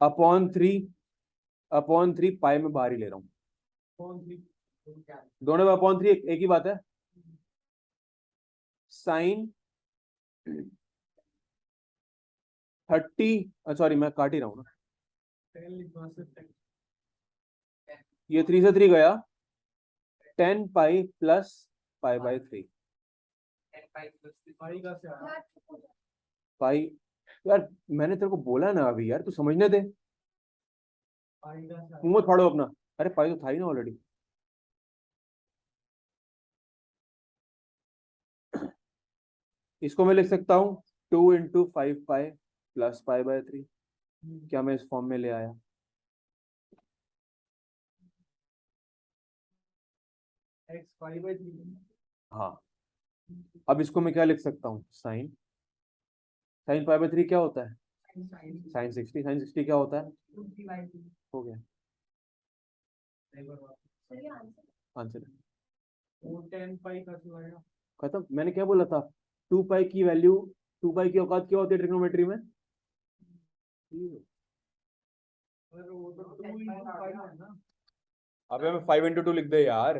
अपॉन 3 पाई में बाहर ही ले रहा हूँ, दोनों में अपॉन 3 एक ही बात है। साइन 30, सॉरी मैं काट ही रहा हूँ ना, ये 3 से 3 गया, 10 पाई प्लस पाई बाई 3 पाई। यार मैंने तेरे को बोला ना अभी, यार तू समझने दे, मुंह मत फाड़ो अपना। अरे पाई तो था ही ना ऑलरेडी। इसको मैं लिख सकता हूँ 2 into 5 pi plus pi by 3। क्या मैं इस फॉर्म में ले आया? हाँ, अब इसको मैं क्या लिख सकता हूँ? साइन साइन पाई बाई 3 क्या होता है? साइन 60। साइन 60 क्या होता है? हो गया आंसर, खत्म। मैंने क्या बोला था? 2 पाई की वैल्यू, 2 पाई की औकात क्या होती है ट्रिग्नोमेट्री में? अबे मैं 5 इंटू 2 लिख दे यार,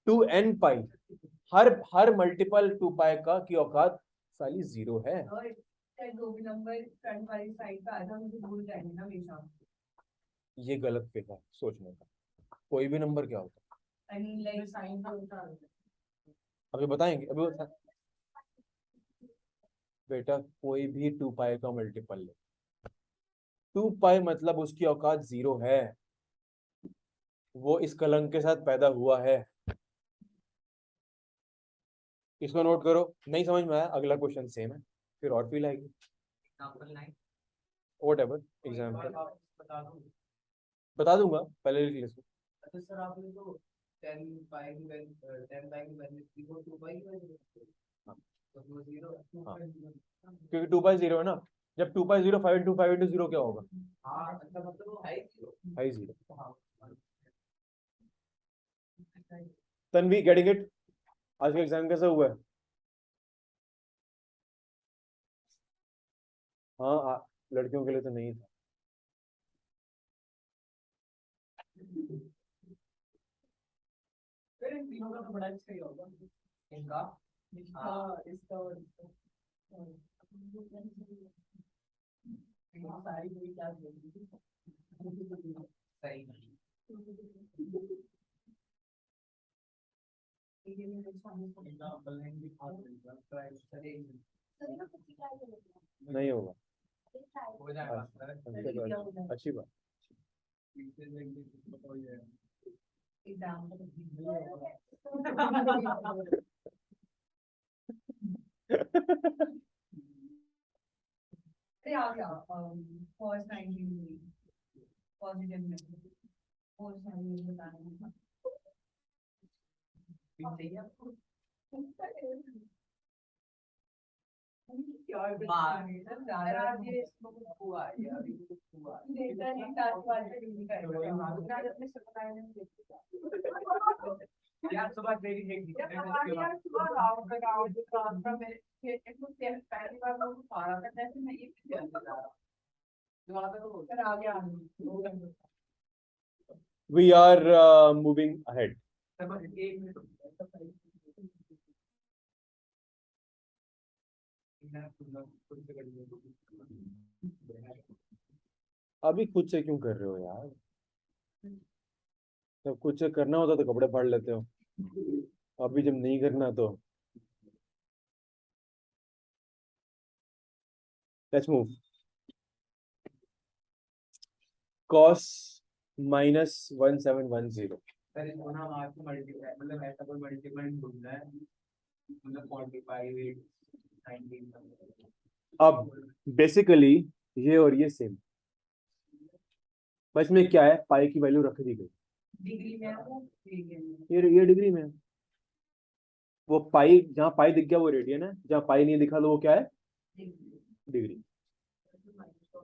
2n पाई, हर मल्टीपल 2 पाई का की औकात साली 0 है। जो भी नंबर फ्रंट वाली साइड का आधा मुझे भूल जाएंगे ना हमेशा। ये गलत पे है सोचने का, कोई भी नंबर क्या होता है? I mean like साइन का होता है। अभी बताएंगे, अभी बेटा कोई भी 2 पाई का मल्टीपल ले, 2 पाई मतलब उसकी औकात 0 है, वो इस कलंक के साथ पैदा हुआ है। इसको नोट करो, नहीं समझ में आया अगला क्वेश्चन सेम है, फिर और फील आएगी। वॉट एवर एग्जाम्पल बता दूंगा, पहले लिख ले इसको। सर आपने तो 10 पाई की वैल्यू 10 पाई की वैल्यू को 2 पाई की वैल्यू तो वो 0 क्योंकि 2 पाई 0 है ना, जब 2 पाई 0 5 इंटू 0 क्या होगा? हाँ अच्छा मतलब वो है 0 है 0। Tanvi getting it? आज का एग्जाम कैसा हुआ है? हाँ लड़कियों के लिए तो नहीं था। सर इन तीनों का तो बड़ा अच्छा ही होगा। इनका इसका और इसका सारी पूरी क्लास सही नहीं होगा, हो जाएगा सर। अच्छी बात। एग्जाम अरे आ गया फर्स्ट 19 पॉजिटिव में फर्स्ट 19 बताना चाहिए आपको यार सुबह मेरी एक पहली बार आ रहा था जैसे मैं ये We are moving ahead. अभी खुद से क्यों कर रहे हो यार? जब खुद से करना होता तो कपड़े फाड़ लेते हो, अभी जब नहीं करना तो लेट्स मूव। cos -1710 सर इसको ना हम आपको मल्टीप्लाई मतलब ऐसा कोई मल्टीपल ढूंढना है मतलब 45 19 अब बेसिकली ये और ये सेम, बस में क्या है, पाई की वैल्यू रख दी गई, डिग्री में ये डिग्री में है। वो पाई, जहाँ पाई दिख गया वो रेडियन है, जहाँ पाई नहीं दिखा तो वो क्या है, डिग्री।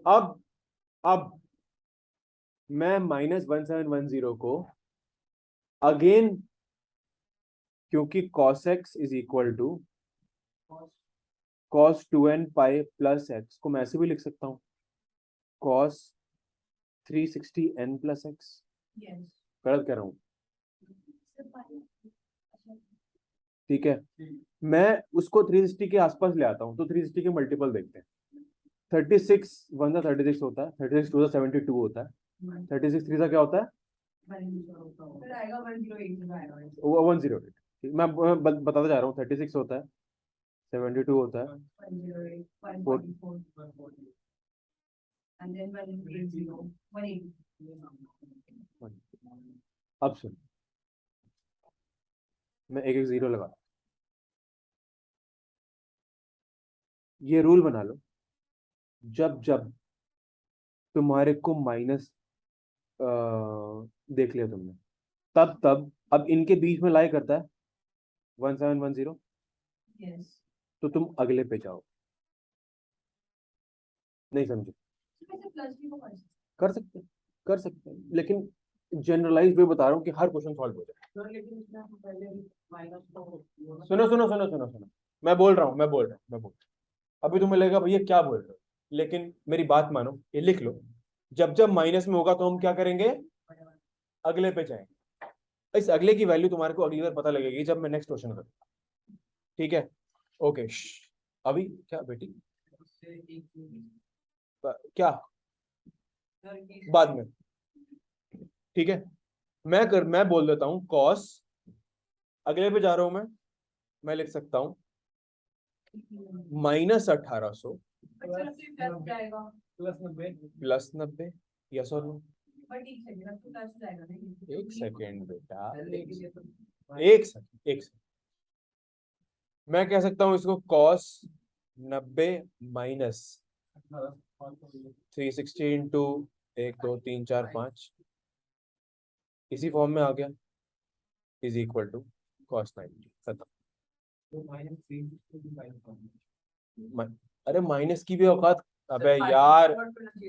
अब मैं -1710 को अगेन, क्योंकि cos x is equal to cos 2n pi plus x को मैं ऐसे भी लिख सकता हूँ cos 360n प्लस x। गलत कह रहा हूँ? ठीक है, मैं उसको 360 के आसपास ले आता हूँ तो 360 के मल्टीपल देखते हैं। 36 1 सा 36 होता है, 36 2 सा 72 होता है, 36 3 सा क्या होता है, 108। मैं बताता जा रहा हूँ, 36 होता है, 72 होता है, अब सुन, मैं एक जीरो लगा, ये रूल बना लो, जब जब तुम्हारे को माइनस देख लिया तुमने, तब अब इनके बीच में लाई करता है 1710, तो तुम अगले पे जाओ। नहीं समझे? कर सकते हैं, लेकिन जनरलाइज वे बता रहा हूँ कि हर क्वेश्चन सॉल्व हो जाए। सुनो, मैं बोल रहा हूँ। अभी तुम्हें लगेगा भैया क्या बोल रहे हो, लेकिन मेरी बात मानो, ये लिख लो, जब जब माइनस में होगा तो हम क्या करेंगे, अगले पे जाएंगे। इस अगले की वैल्यू तुम्हारे को अगली बार पता लगेगी जब मैं नेक्स्ट क्वेश्चन करूंगा, ठीक है? ओके, अभी क्या बेटी, क्या बाद में, ठीक है? मैं बोल देता हूं cos, अगले पे जा रहा हूं मैं लिख सकता हूं -1800 प्लस 90, यस और नो? एक सेकेंड बेटा, एक सेकेंड, मैं कह सकता हूं इसको cos 90 माइनस 360 इंटू 1 2 3 4 5, इसी फॉर्म में आ गया, इज इक्वल टू cos 90। खत्म। अरे माइनस की भी औकात, अबे यार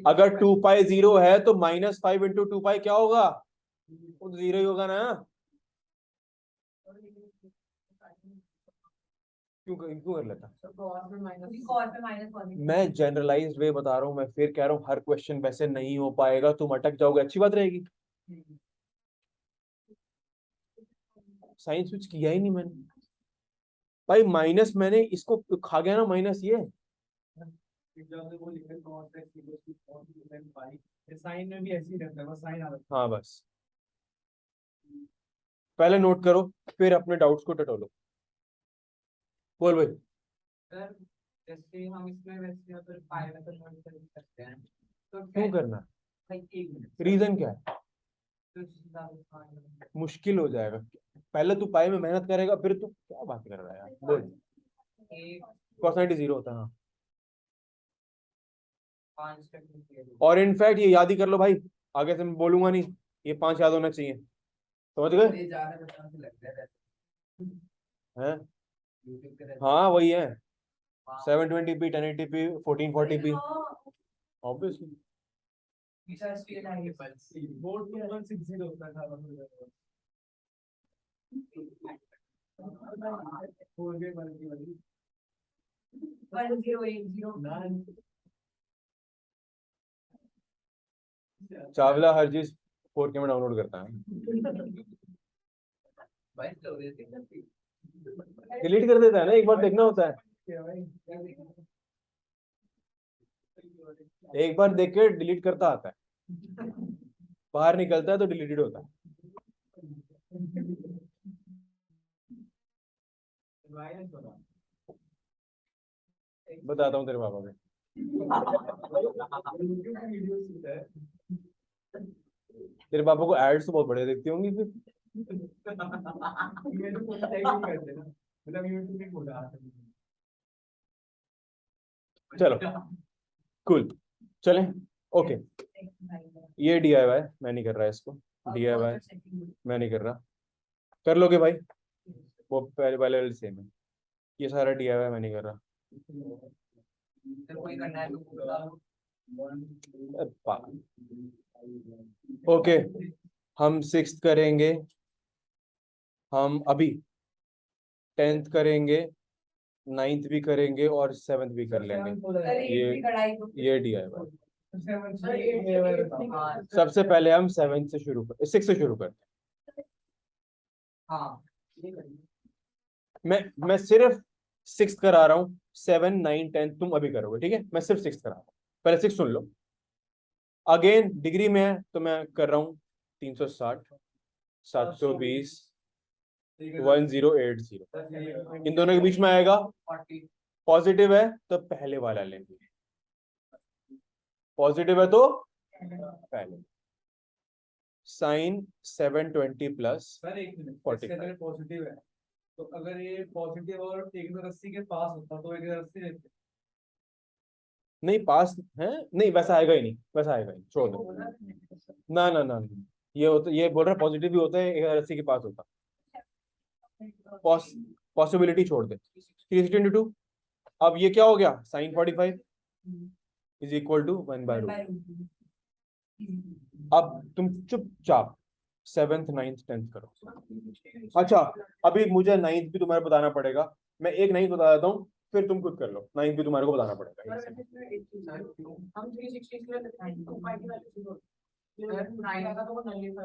अगर 2 पाई 0 है तो -5 इंटू 2 पाई क्या होगा, वो 0 ही होगा ना। क्यों कर लेता? मैं जनरलाइज्ड वे बता रहा हूँ, मैं फिर कह रहा हूँ हर क्वेश्चन वैसे नहीं हो पाएगा, तुम अटक जाओगे, अच्छी बात रहेगी। साइन स्विच किया ही नहीं मैंने भाई, माइनस मैंने इसको खा गया ना माइनस ये। साइन में भी ऐसे ही रहता है, बस साइन आ रहा है। हाँ बस पहले नोट करो फिर अपने डाउट्स को टटोलो। बोल भाई। सर जैसे हम इसमें वैसे अगर पाई में कन्वर्ट कर सकते हैं तो क्यों करना, भाई 1 मिनट रीजन क्या है? तो ज्यादा मुश्किल हो जाएगा। पहले तू पाई में मेहनत करेगा फिर तू क्या बात कर रहा है यार, बोल। एक कोसाइन 0 होता है हाँ। 5 तक निकले और इनफैक्ट ये याद ही कर लो भाई, आगे से मैं बोलूंगा नहीं, ये 5 याद होना चाहिए, समझ गए? ये ज्यादा बच्चों से लग रहा है हैं? यूट्यूब के हाँ वही है 720p 1080p 1440p हाँ, ऑब्वियसली। पीछा स्पीड आएगी पल्स बोर्ड में 160 होता था हो गए वाली 1080 चावला हर चीज 4K में डाउनलोड करता है, भाई स्टोरेज देखना डिलीट कर देता है ना, एक बार देखना होता है, एक बार देख के डिलीट करता आता है, बाहर निकलता है तो डिलीटेड होता है। बताता हूँ तेरे पापा में, तेरे पापा को एड्स तो बहुत बड़े देखती होंगी फिर। चलो कूल चलें, ओके। ये DIY मैं नहीं कर रहा इसको, DIY मैं नहीं कर रहा, कर लोगे भाई? वो पहले वाले सेम है, ये सारा DIY मैं नहीं कर रहा। कोई करना है तो ओके हम 6th करेंगे, हम अभी 10th करेंगे, 9th भी करेंगे और 7th भी कर लेंगे। ये DIY सबसे पहले हम 7th से शुरू कर 6 से शुरू करते हैं। हाँ मैं सिर्फ 6th करा रहा हूँ, 7 9 10 तुम अभी करोगे, ठीक है? मैं सिर्फ 6th करा रहा हूँ, पहले 6 सुन लो। अगेन डिग्री में है तो मैं कर रहा हूँ 360 720 1080, इन दोनों के बीच में आएगा। 40 पॉजिटिव है तो पहले वाला लेंगे, पॉजिटिव है तो पहले। साइन 720 प्लस सर एक मिनट 45। अगर पॉजिटिव है तो अगर ये पॉजिटिव और 180 के पास होता तो 180 लेते। नहीं पास है, नहीं वैसा आएगा ही नहीं, वैसा आएगा ही नहीं, छोड़ दो ना ना ना ना। ये होता, ये बोल रहा है पॉजिटिव भी होता है 180 के पास होता, पॉसिबिलिटी छोड़ दे। 360 × 2, अब ये क्या हो गया, साइन 45 इज इक्वल टू 1/√। अब तुम चुपचाप 7th 9th 10th करो। अच्छा अभी मुझे 9th भी तुम्हारे बताना पड़ेगा, मैं एक 9th बता देता हूँ फिर तुम खुद कर लो, 9th भी तुम्हारे को बताना पड़ेगा। हम 360 के लिए दिखाएंगे तो पार्टी वाले तो 9 का तो वो नहीं था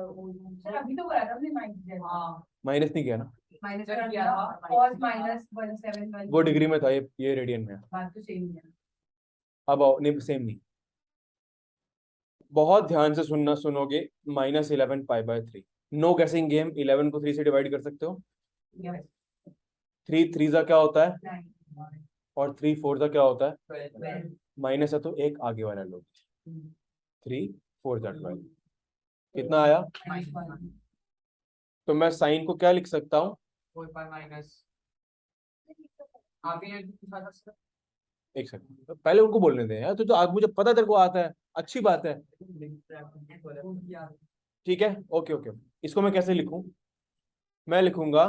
सर अभी तो करा था हमने हाँ माइनस नहीं किया ना, माइनस कर कर दिया दिया था। cos माइनस 171 वो डिग्री में था, ये रेडियन में है। बात तो सेम है। अब आओ, नहीं सेम नहीं, बहुत ध्यान से सुनोगे। -11π/3, नो गैसिंग गेम। 11 को 3 से डिवाइड कर सकते हो, 3 3 का क्या होता है और 3 4 का क्या होता है, माइनस है तो एक आगे वाला लो, 3 4 12 कितना आया? तो मैं साइन को क्या लिख सकता हूँ, 4 माइनस आप ये एक सेकंड पहले उनको बोलने दें यार, तो आज मुझे पता तेरे को आता है, अच्छी बात है, ठीक है ओके ओके। इसको मैं कैसे लिखूं, मैं लिखूंगा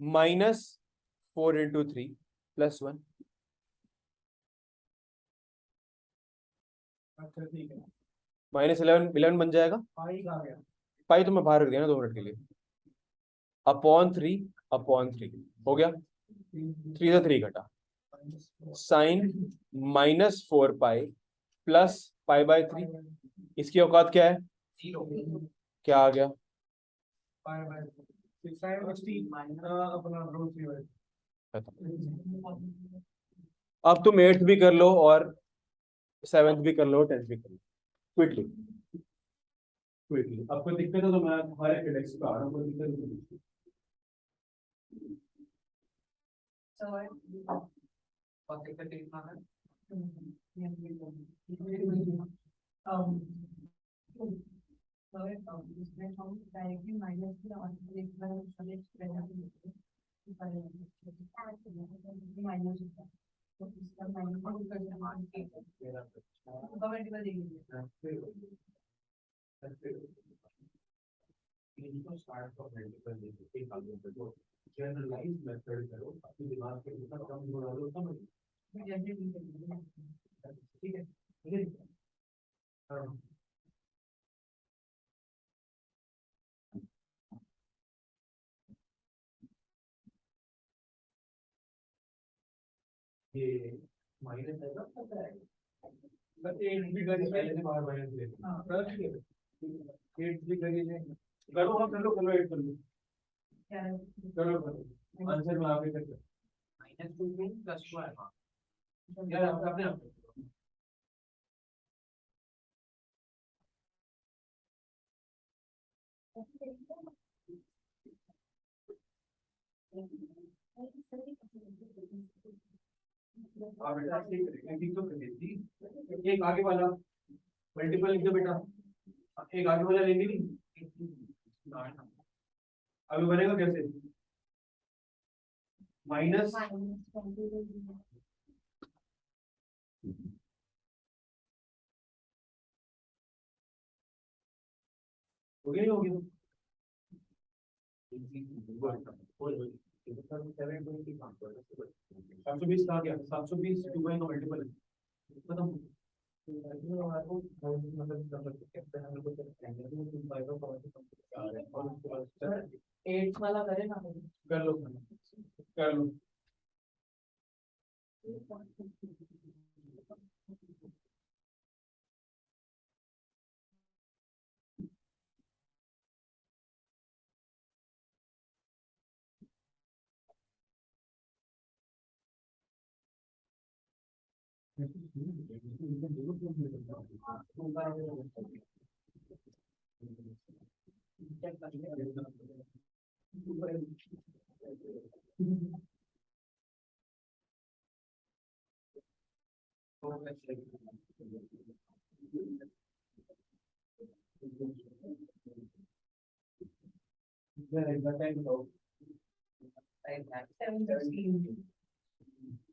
-4 × 3 + 1। अच्छा ठीक है -11 बन जाएगा, पाई कहाँ गया पाई तो मैं बाहर रख दिया ना 2 मिनट के लिए, /3 हो गया, 3 से 3 घटा, साइन -4π + π/3, इसकी औकात क्या है, 0 क्या आ गया, पाई बाय अपना रूट 3 अब तुम 8th भी कर लो और 7th भी कर लो, 10th भी कर लो क्विकली क्विकली। आपको दिक्कत है तो मैं तुम्हारे इंडेक्स पे आ रहा हूँ, कोई दिक्कत नहीं। और एक टेस्ट मार इसमें हम डायरेक्टली माइनस की और एक बार सब्जेक्ट माइनस होता है तो इसका माइनस कर समान के कमेंट कर देंगे इनको स्टार्ट फ्रॉम मल्टीपल लेके एक आगे बढ़ो, जनरलाइज मेथड करो, अपने दिमाग के जितना कम जोड़ डालो समझ ठीक है। ये माइनस है ना, पता है बस 8 भी करी पहले से बाहर माइनस ले हाँ ठीक है 8 भी करी है करो, हम चलो करो 8 कर लो करो आंसर में आगे करते -2 +2 आएगा यार आप अपने आप हाँ बेटा ठीक तो कर देती। एक आगे वाला मल्टीपल लिख दो बेटा, एक आगे वाला लेंगे नहीं अभी बनेगा कैसे माइनस हो गया नहीं हो गया 720 कहा गया 720 2 का मल्टीपल खत्म। मतलब 8 वाला करे ना कर लो कर लो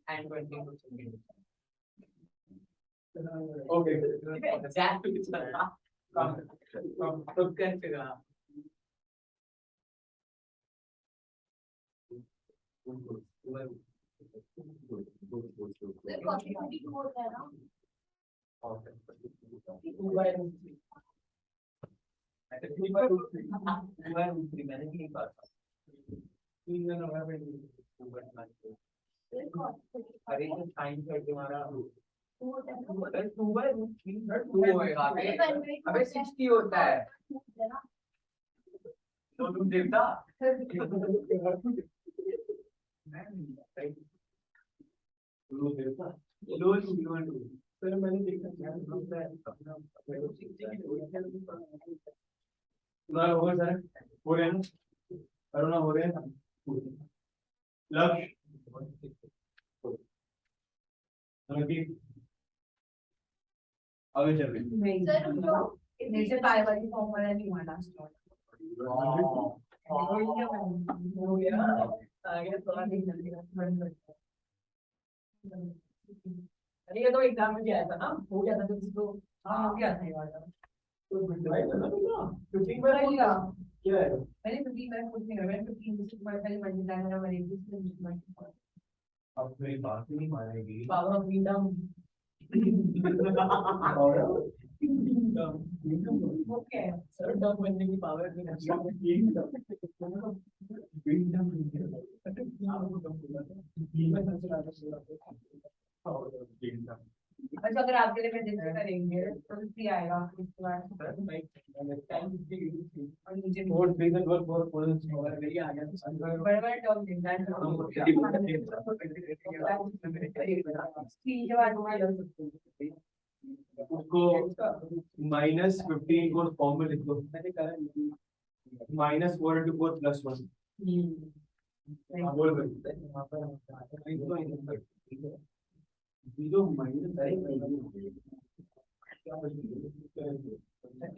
and 22 ओके exactly खुद कर फिर मैंने नहीं पाता अरे साइन कर तुम्हारा 2/√3 होएगा अबे 60 होता है तो तुम देखता सर मैंने देखा होगा सर हो रहे हैं ना करुणा हो रहे हैं लक्ष्य आगे चल रहे मेरे से पाई वाली फॉर्म वाला नहीं हुआ लास्ट हो गया आगे थोड़ा नहीं अरे ये तो एग्जाम में आया था ना हो गया था तो हाँ हो गया था ये वाला क्या है मैंने 15 बार कुछ नहीं करा मैंने 15 बार पहले मल्टीप्लाई करा मैंने 20 अब मेरी बात नहीं मानेगी power of freedom okay sir dub बनने की पावर भी अच्छा अगर आपके लिए कंडेंसर करेंगे तो 3 आएगा इसके बाद और नीचे भी 4 3 4 4 4 बड़े-बड़े टर्म देना है तीन के बाद उसको -15 को फॉर्म में लिख दो -4 into 4 + 1 बोल भाई जीरो माइनस 30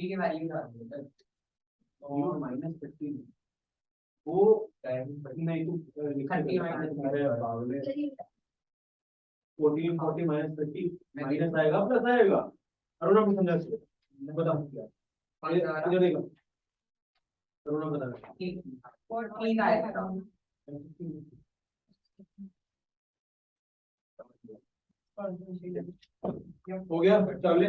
के वैल्यू और -15 वो नहीं तो 30 minus 14 40 -30 माइनस आएगा प्लस आएगा अरुणा को समझा बता क्या इधर देखो अरुणा बता और 3 आएगा हो गया चावले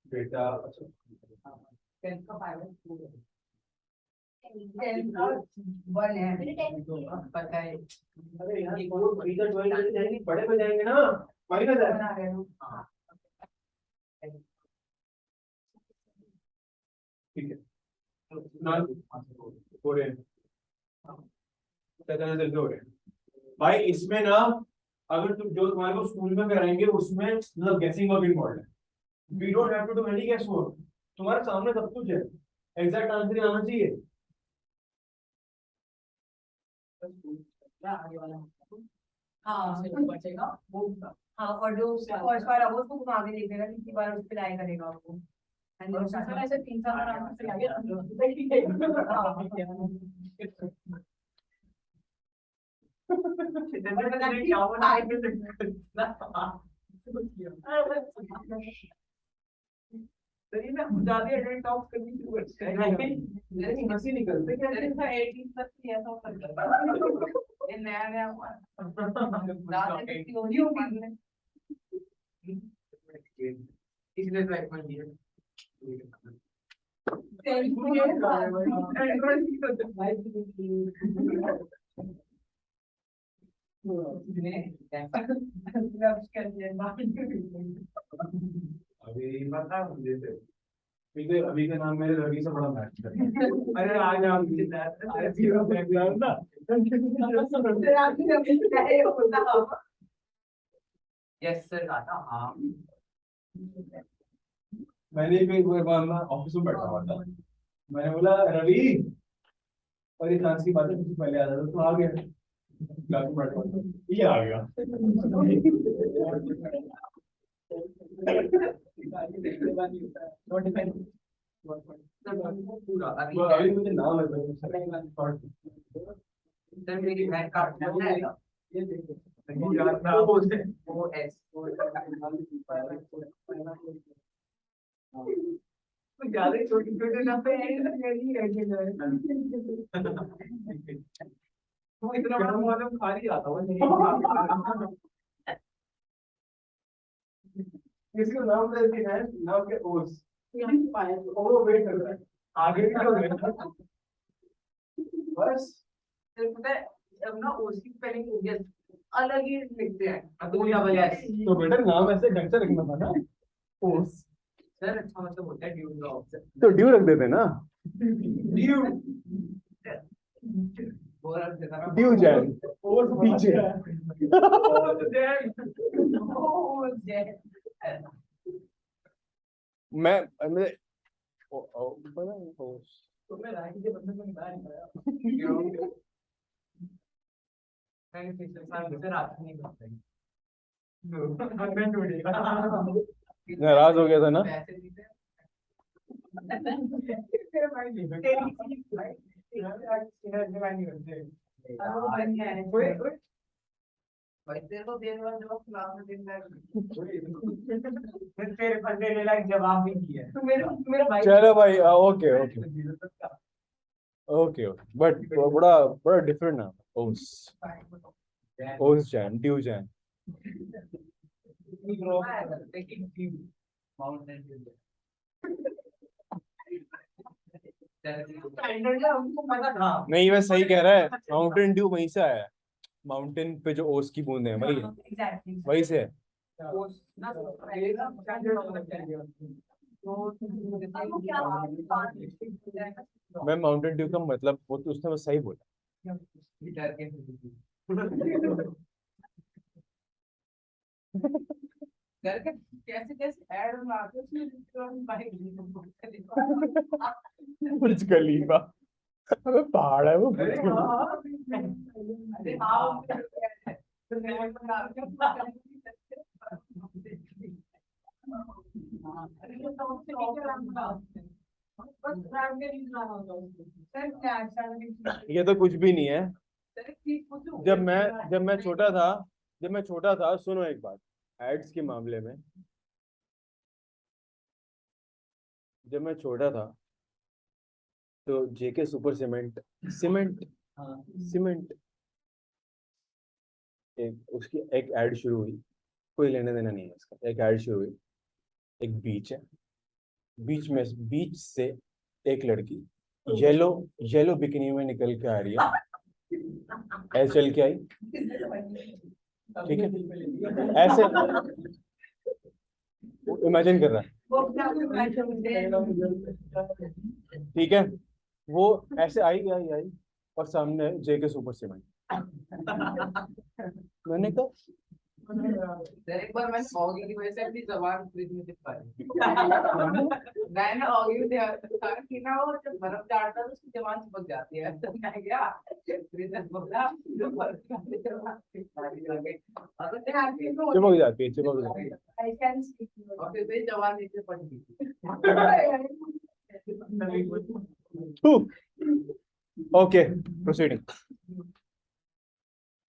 बेटा का फाइनल 10 का 1 है पता है अरे यार ये कोड फ्रीजर 12 लेके जाएंगे बड़े में जाएंगे ना माइनस है बना रहे हो ठीक है ना हो रहे हैं जल्दी हो रहे हैं भाई इसमें ना अगर तुम जो तुम्हारे को स्कूल में कराएंगे उसमें मतलब गेसिंग वर्क इन्वॉल्व है we don't have to do any guess work तुम्हारे सामने सब कुछ है एग्जैक्ट आंसर आना चाहिए हाँ बचेगा हाँ और जो फर्स्ट बार होगा उसको घुमा के देखेगा कितनी बार उस पे लाया करेगा आपको ऐसे 3 साल आराम से लगे हंसी निकलते नया नया इसलिए ट्राई कर दिया अभी पता है मुझे से क्योंकि अभी का नाम मेरे रवि से बड़ा मैच कर अरे आज आप जीरो बैकग्राउंड ना यस सर आता हाँ मैंने भी एक बार ना ऑफिस में बैठा हुआ था मैंने बोला रवि और ये डांस की बातें कुछ पहले आ जाता तो आ गया क्लास में बैठा हुआ था ये आ गया पूरा अभी वो अभी मुझे नाम है सर मेरी बहन का नाम है वो एस ज्यादा छोटी छोटे ना पे वो इतना बड़ा मॉडल खा ही आता है इसका नाम लेते हैं नाम के ओस वो वेट कर रहा है आगे भी तो वेट बस सर पता है अब ना उसकी स्पेलिंग यस अलग ही लिखते हैं अब तो मुझे यस तो बेटा नाम ऐसे ढंग से रखना था ना ओस सर अच्छा मतलब होता है ड्यू जॉब तो ड्यू रख देते ना ड्यू ड्यू जैन ओस पीछे मैं बना ओस तो मैं राखी के बंधन में निकाल नहीं पाया मैंने पिछले साल से राखी नहीं करता नाराज हो गया था ना पैसे दीजिए भाई तेरे को देने वाला जवाब क्लास में देना फिर तेरे फंडे ने लाइक जवाब भी दिया तो मेरा भाई चलो भाई ओके ओके ओके बट बड़ा बड़ा डिफरेंट नाम ओस ओस जैन ड्यू जैन स्टैंडर्ड हमको पता था नहीं वह सही कह रहा है माउंटेन ड्यू वहीं से आया है माउंटेन पे जो ओस की बूंद है वही है, एग्जैक्टली वही से है। मैं माउंटेन ड्यू का मतलब वो तो उसने बस सही बोला। करके कैसे कैसे ऐड बनाते हो उसमें भाई बुर्ज खलीफा, अबे पहाड़ है वो बुर्ज खलीफा। अरे हाँ ये तो कुछ भी नहीं है। जब मैं छोटा था, सुनो एक बात, एड्स के मामले में जब मैं छोटा था तो जेके सुपर सीमेंट, सीमेंट सीमेंट एक उसकी एक ऐड शुरू हुई, कोई लेने देना नहीं है इसका, एक ऐड शुरू हुई, एक बीच है, बीच से एक लड़की येलो येलो बिकिनी में निकल के आ रही है, ऐसे चल के आई, ठीक है, ऐसे इमेजिन कर रहा है, ठीक है, वो ऐसे आई आई आई और सामने जेके सुपर सीमेंट। मैंने कहा एक बार मैंने ऑगी की वजह से अपनी जबान फ्रिज में चिपका दी। मैंने ऑगी में देखा कि ना वो जब बर्फ डालता है तो उसकी जबान चिपक जाती है, तो मैं गया फ्रिज में बोला जो बर्फ डालते जबान चिपक जाती है, अगर चिपक जाती है, चिपक जाती है। और फिर मेरी जबान नीचे पड़ गई। Okay, proceeding.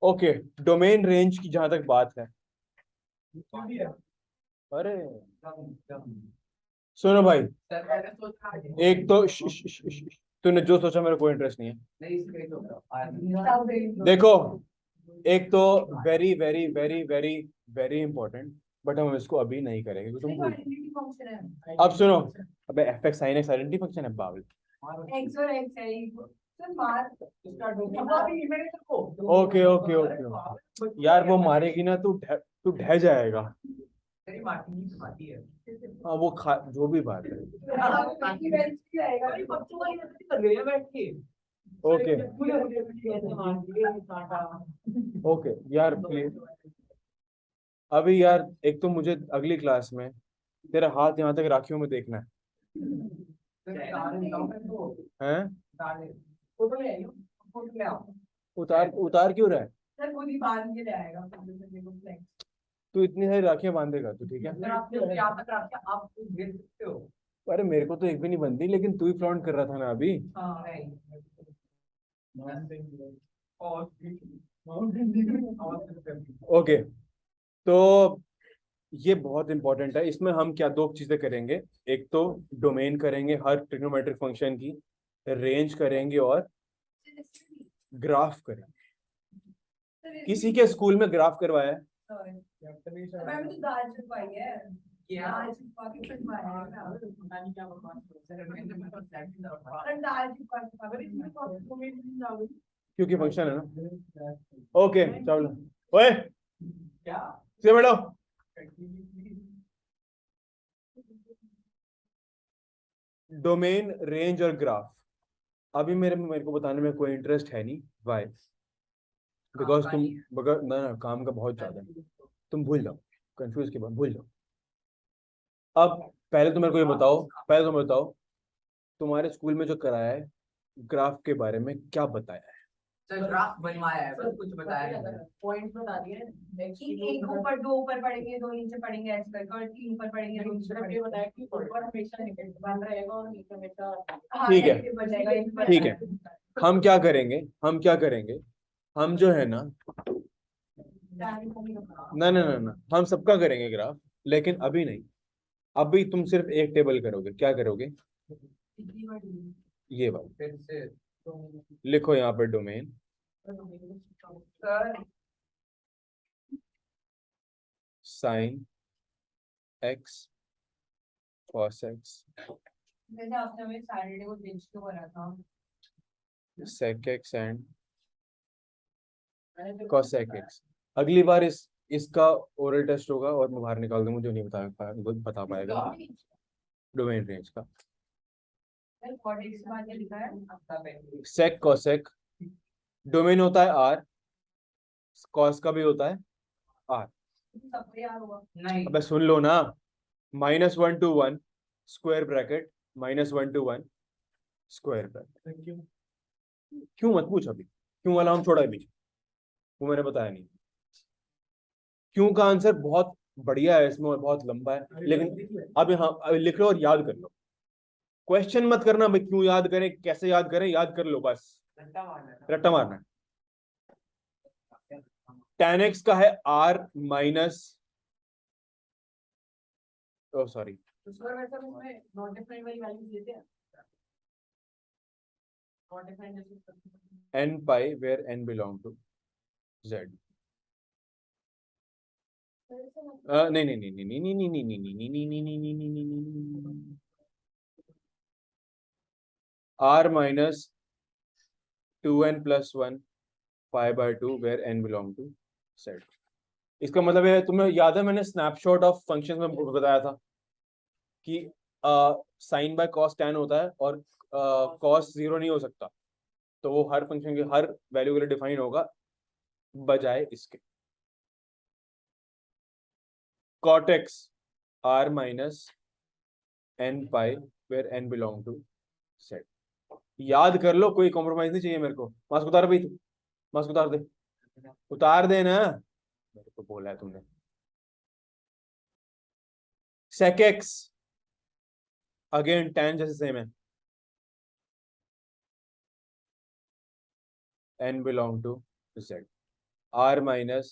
Okay, domain range की जहां तक बात है, अरे सुनो भाई, सर मैंने सोचा एक तो तूने जो सोचा मेरा कोई इंटरेस्ट नहीं है। नहीं इसमें तो देखो, एक तो very very very very very important, but हम इसको अभी नहीं करेंगे क्योंकि तुम भूल। अब सुनो, अबे F x sine x identity function है बावल। ओके ओके ओके, यार वो मारेगी ना, तू ढह जाएगा। तेरी माटी नहीं खाती है। हाँ वो खा, जो भी बात है। अरे बच्चों का ये कर रहे हैं बैठ के। ओके ओके यार प्लीज, अभी यार एक तो मुझे अगली क्लास में तेरा हाथ यहाँ तक राखियों में देखना है, हैं? उतार उतार क्यों रहा है? सर खुद ही बांध के ले आएगा फ्लेक्स। तू इतनी सारी राखियां बांधेगा तू, ठीक है? अगर आपको यहाँ तक रखा आप गिर सकते हो। अरे मेरे को तो एक भी नहीं बनती, लेकिन तू ही फ्लॉन्ट कर रहा था ना अभी। हाँ नहीं। और ओके, तो ये बहुत इंपॉर्टेंट है, इसमें हम क्या दो चीजें करेंगे, एक तो डोमेन करेंगे हर ट्रिग्नोमेट्रिक फंक्शन की, रेंज करेंगे और ग्राफ करेंगे। किसी के स्कूल में ग्राफ करवाया है? मैंने तो दाल छुपाई है, क्या दाल छुपा के छुपाया है क्या बकवास कर रहे हो? सर दाल छुपा छुपा कर इसमें कॉमेडी नहीं डालो। क्योंकि फंक्शन है ना। ओके चलो, ओए क्या से बैठो। डोमेन, रेंज और ग्राफ, अभी मेरे को बताने में कोई इंटरेस्ट है नहीं। वाई? बिकॉज तुम बगैर ना ना काम का बहुत ज्यादा है, तुम भूल जाओ, कंफ्यूज के बाद भूल जाओ। अब पहले तो मेरे को ये बताओ, तुम्हारे स्कूल में जो कराया है ग्राफ के बारे में क्या बताया है? सर ग्राफ बनवाया है बस कुछ बताया नहीं है। पॉइंट बता दिए एक ऊपर दो ऊपर पढ़ेंगे दो नीचे पढ़ेंगे ऐसे करके, और तीन ऊपर पढ़ेंगे दो नीचे पढ़ेंगे। बताया कि ऊपर हमेशा नेगेटिव बन रहेगा और नीचे हमेशा ठीक है, ठीक है, हम क्या करेंगे, हम जो है ना ना ना ना ना हम सबका करेंगे ग्राफ, लेकिन अभी नहीं। अभी तुम सिर्फ एक टेबल करोगे, क्या करोगे? ये बात फिर से लिखो यहाँ पे, domain sir sine x cos x मैंने आपने हमें सैटरडे को बेंच के बोला था। Sec x and cosec x। अगली बार इसका ओरल टेस्ट होगा और मैं बाहर निकाल दूंगा, जो नहीं बता पाएगा डोमेन रेंज का। सेक कॉसेक, डोमेन होता है आर, कॉस का भी होता है आर। सबको याद होगा। नहीं अबे सुन लो ना, -1 to 1 square bracket, -1 to 1 square bracket. क्यों मत पूछ अभी, क्यों वाला हम छोड़ा है बीच, वो मैंने बताया नहीं। क्यों का आंसर बहुत बढ़िया है इसमें और बहुत लंबा है, लेकिन अब यहाँ अभी लिख लो और याद कर लो। क्वेश्चन मत करना भाई क्यों याद करें कैसे याद करें, याद कर लो बस, रट्टा मारना है। tan x का है r माइनस, ओ सॉरी, तो सर वैसे इसमें नॉट डिफाइंड वाली वैल्यूज देते हैं। नॉट डिफाइंड जैसे n pi where n belong to z। नहीं नहीं नहीं नहीं नहीं नहीं नहीं नहीं नहीं नहीं नहीं नहीं नहीं नहीं नहीं नहीं, r minus 2n plus 1 pi by 2 where n belong to z। इसका मतलब है, तुम्हें याद है मैंने स्नैपशॉट ऑफ फंक्शंस में बताया था कि साइन बाय कॉस टैन होता है और कॉस जीरो नहीं हो सकता, तो वो हर फंक्शन के हर वैल्यू के लिए डिफाइन होगा बजाय इसके। cot x r minus n pi where n belong to z। याद कर लो, कोई कॉम्प्रोमाइज नहीं चाहिए मेरे को। मास्क उतार भाई, तू मास्क उतार दे, उतार दे ना, मेरे को बोला है तुमने। sec x अगेन tan जैसे सेम है, n belong to z, r minus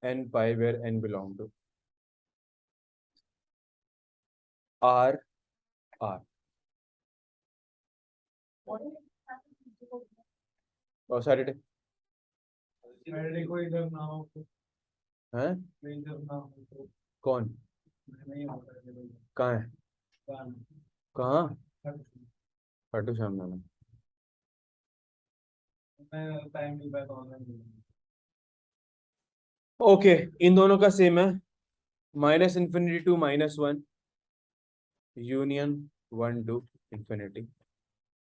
n pi where n belong to r r। और सैटरडे कोई इधर ना हो तो, हैं? इधर ना हो तो कौन नहीं होता है। कहाँ है, कहाँ? खाटू श्याम नाम। मैं टाइम मिल पाया तो ऑनलाइन। ओके, इन दोनों का सेम है, -∞ to -1 union 1 to infinity,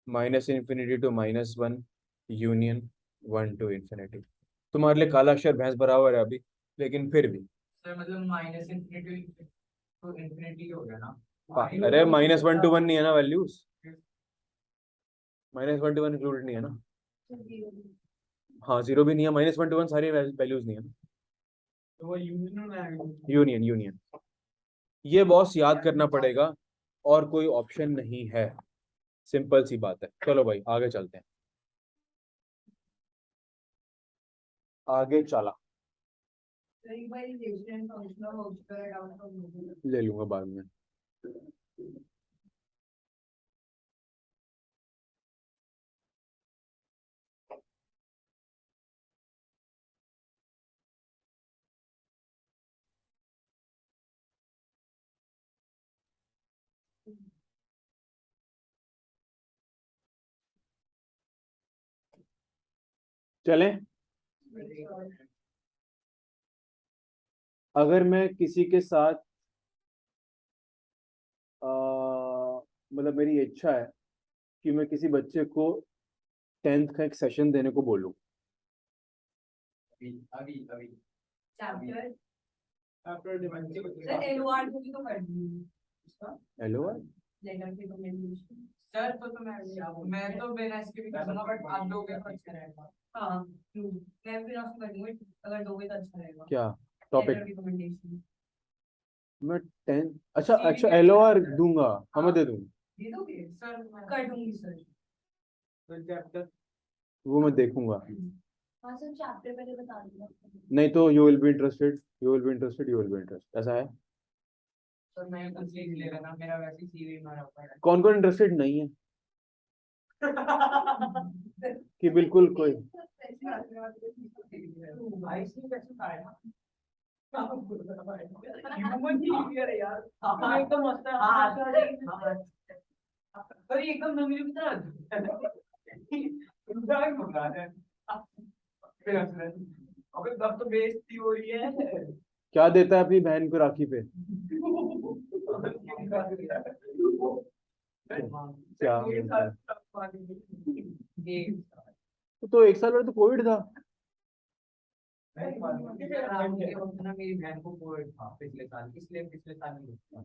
-∞ to -1 union 1 to infinity। तुम्हारे लिए काला अक्षर भैंस बराबर है अभी, लेकिन फिर भी सर मतलब माइनस इन्फिनिटी तो इन्फिनिटी हो गया ना। अरे -1 to 1 नहीं है ना वैल्यूज, -1 to 1 इंक्लूडेड नहीं है ना। हाँ जीरो भी नहीं है, -1 to 1 सारी वैल्यूज नहीं है ना। तो वो यूनियन यूनियन यूनियन, ये बॉस याद करना पड़ेगा और कोई ऑप्शन नहीं है, सिंपल सी बात है। चलो भाई आगे चलते हैं, आगे चला ले लूंगा बाद में। चलें, अगर मैं किसी के साथ मतलब मेरी इच्छा है कि मैं किसी बच्चे को 10th का एक सेशन देने को बोलूं, अभी अभी chapter after divide sir LOR को भी तो कर दी हेलो लेटर के कमेंटेशन। सर तो मैं तो बिना इसके भी कर दूंगा, बट आप दोगे तो अच्छा रहेगा। हाँ मैं भी ना कर दूंगी, अगर दोगे तो अच्छा रहेगा। क्या टॉपिक? लेटर रिकमेंडेशन मैं 10 अच्छा अच्छा LOR दूंगा, हाँ मैं दे दूंगा, दे दोगे? सर कर दूंगी सर। तो चैप्टर वो मैं देखूंगा। हाँ सर चैप्टर पहले बता दूंगा। नहीं तो you will be interested, you will be interested, you will be interested, ऐसा है। सर मैं कुछ सीख लेगा ना, मेरा वैसे ही सीवी मारा हुआ है। कौन कौन इंटरेस्टेड नहीं है कि बिल्कुल कोई? भाई इसमें कैसे पाएगा? एकदम मस्त है। अरे एकदम नमीली की तरह अबे तब तो बेइज्जती हो रही है। क्या देता है अपनी बहन को राखी पे? क्या मिलता है? तो 1 साल पहले तो कोविड था। मेरी बहन को कोविड था पिछले साल, इसलिए पिछले साल नहीं हुआ।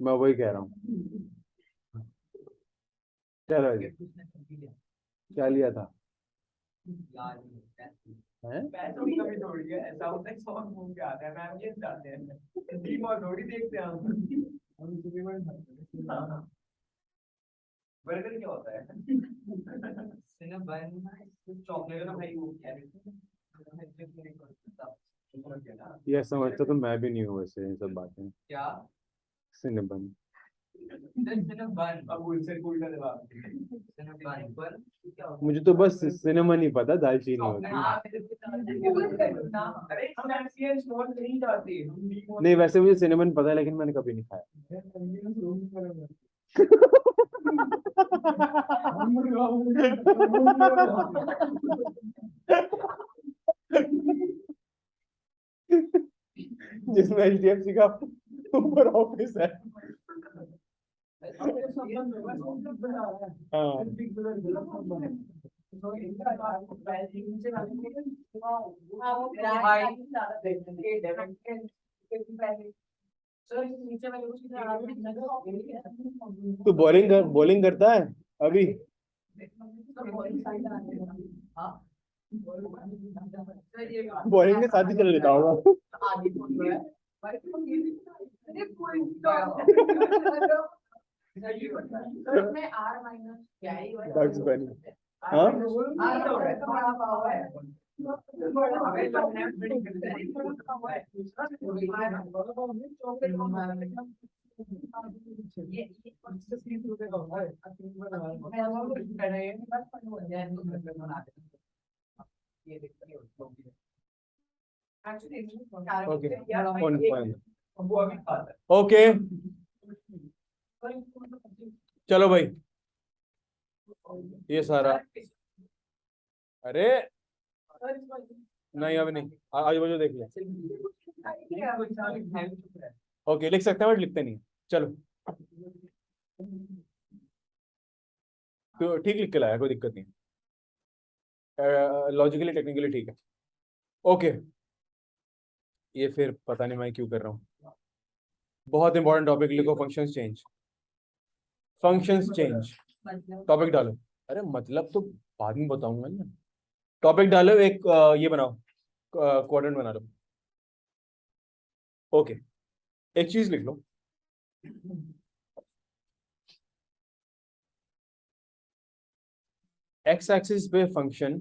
मैं वही कह रहा हूँ। चलो आगे। क्या लिया था? हैं? पैसों की कमी थोड़ी है, ऐसा होता है सौ घूम के आते हैं, मैम ये जाते हैं डीमॉल थोड़ी देखते हैं हम। बर्गर क्या होता है? चॉकलेट का भाई वो क्या ये समझता तो मैं भी नहीं हूँ वैसे ये सब बातें। क्या सिनेबन। अब उनसे कोई का जवाब मुझे तो बस सिनेमा नहीं पता दालचीनी होती है। अरे स्नैक्स स्टोर नहीं जाते हम डीमॉल। नहीं वैसे मुझे सिनेमन पता है लेकिन मैंने कभी नहीं खाया। जिसमें HDFC का ऊपर ऑफिस है। हाँ तू बॉलिंग करता है अभी? बॉलिंग के साथ ही चल लेता होगा। Bugs Bunny। हाँ ओके ओके चलो भाई ये सारा। अरे नहीं अभी नहीं, आजू बाजू देख ले। ओके लिख सकते हैं बट लिखते नहीं। चलो तो ठीक लिख के लाया, कोई दिक्कत नहीं है, लॉजिकली टेक्निकली ठीक है। ओके ये फिर पता नहीं मैं क्यों कर रहा हूँ। बहुत इंपॉर्टेंट टॉपिक लिखो, functions change. Functions change topic डालो। अरे मतलब तो बाद में बताऊंगा ना। टॉपिक डालो एक ये बनाओ, क्वाड्रेंट बना लो। ओके एक चीज लिख लो, एक्स एक्सिस पे फंक्शन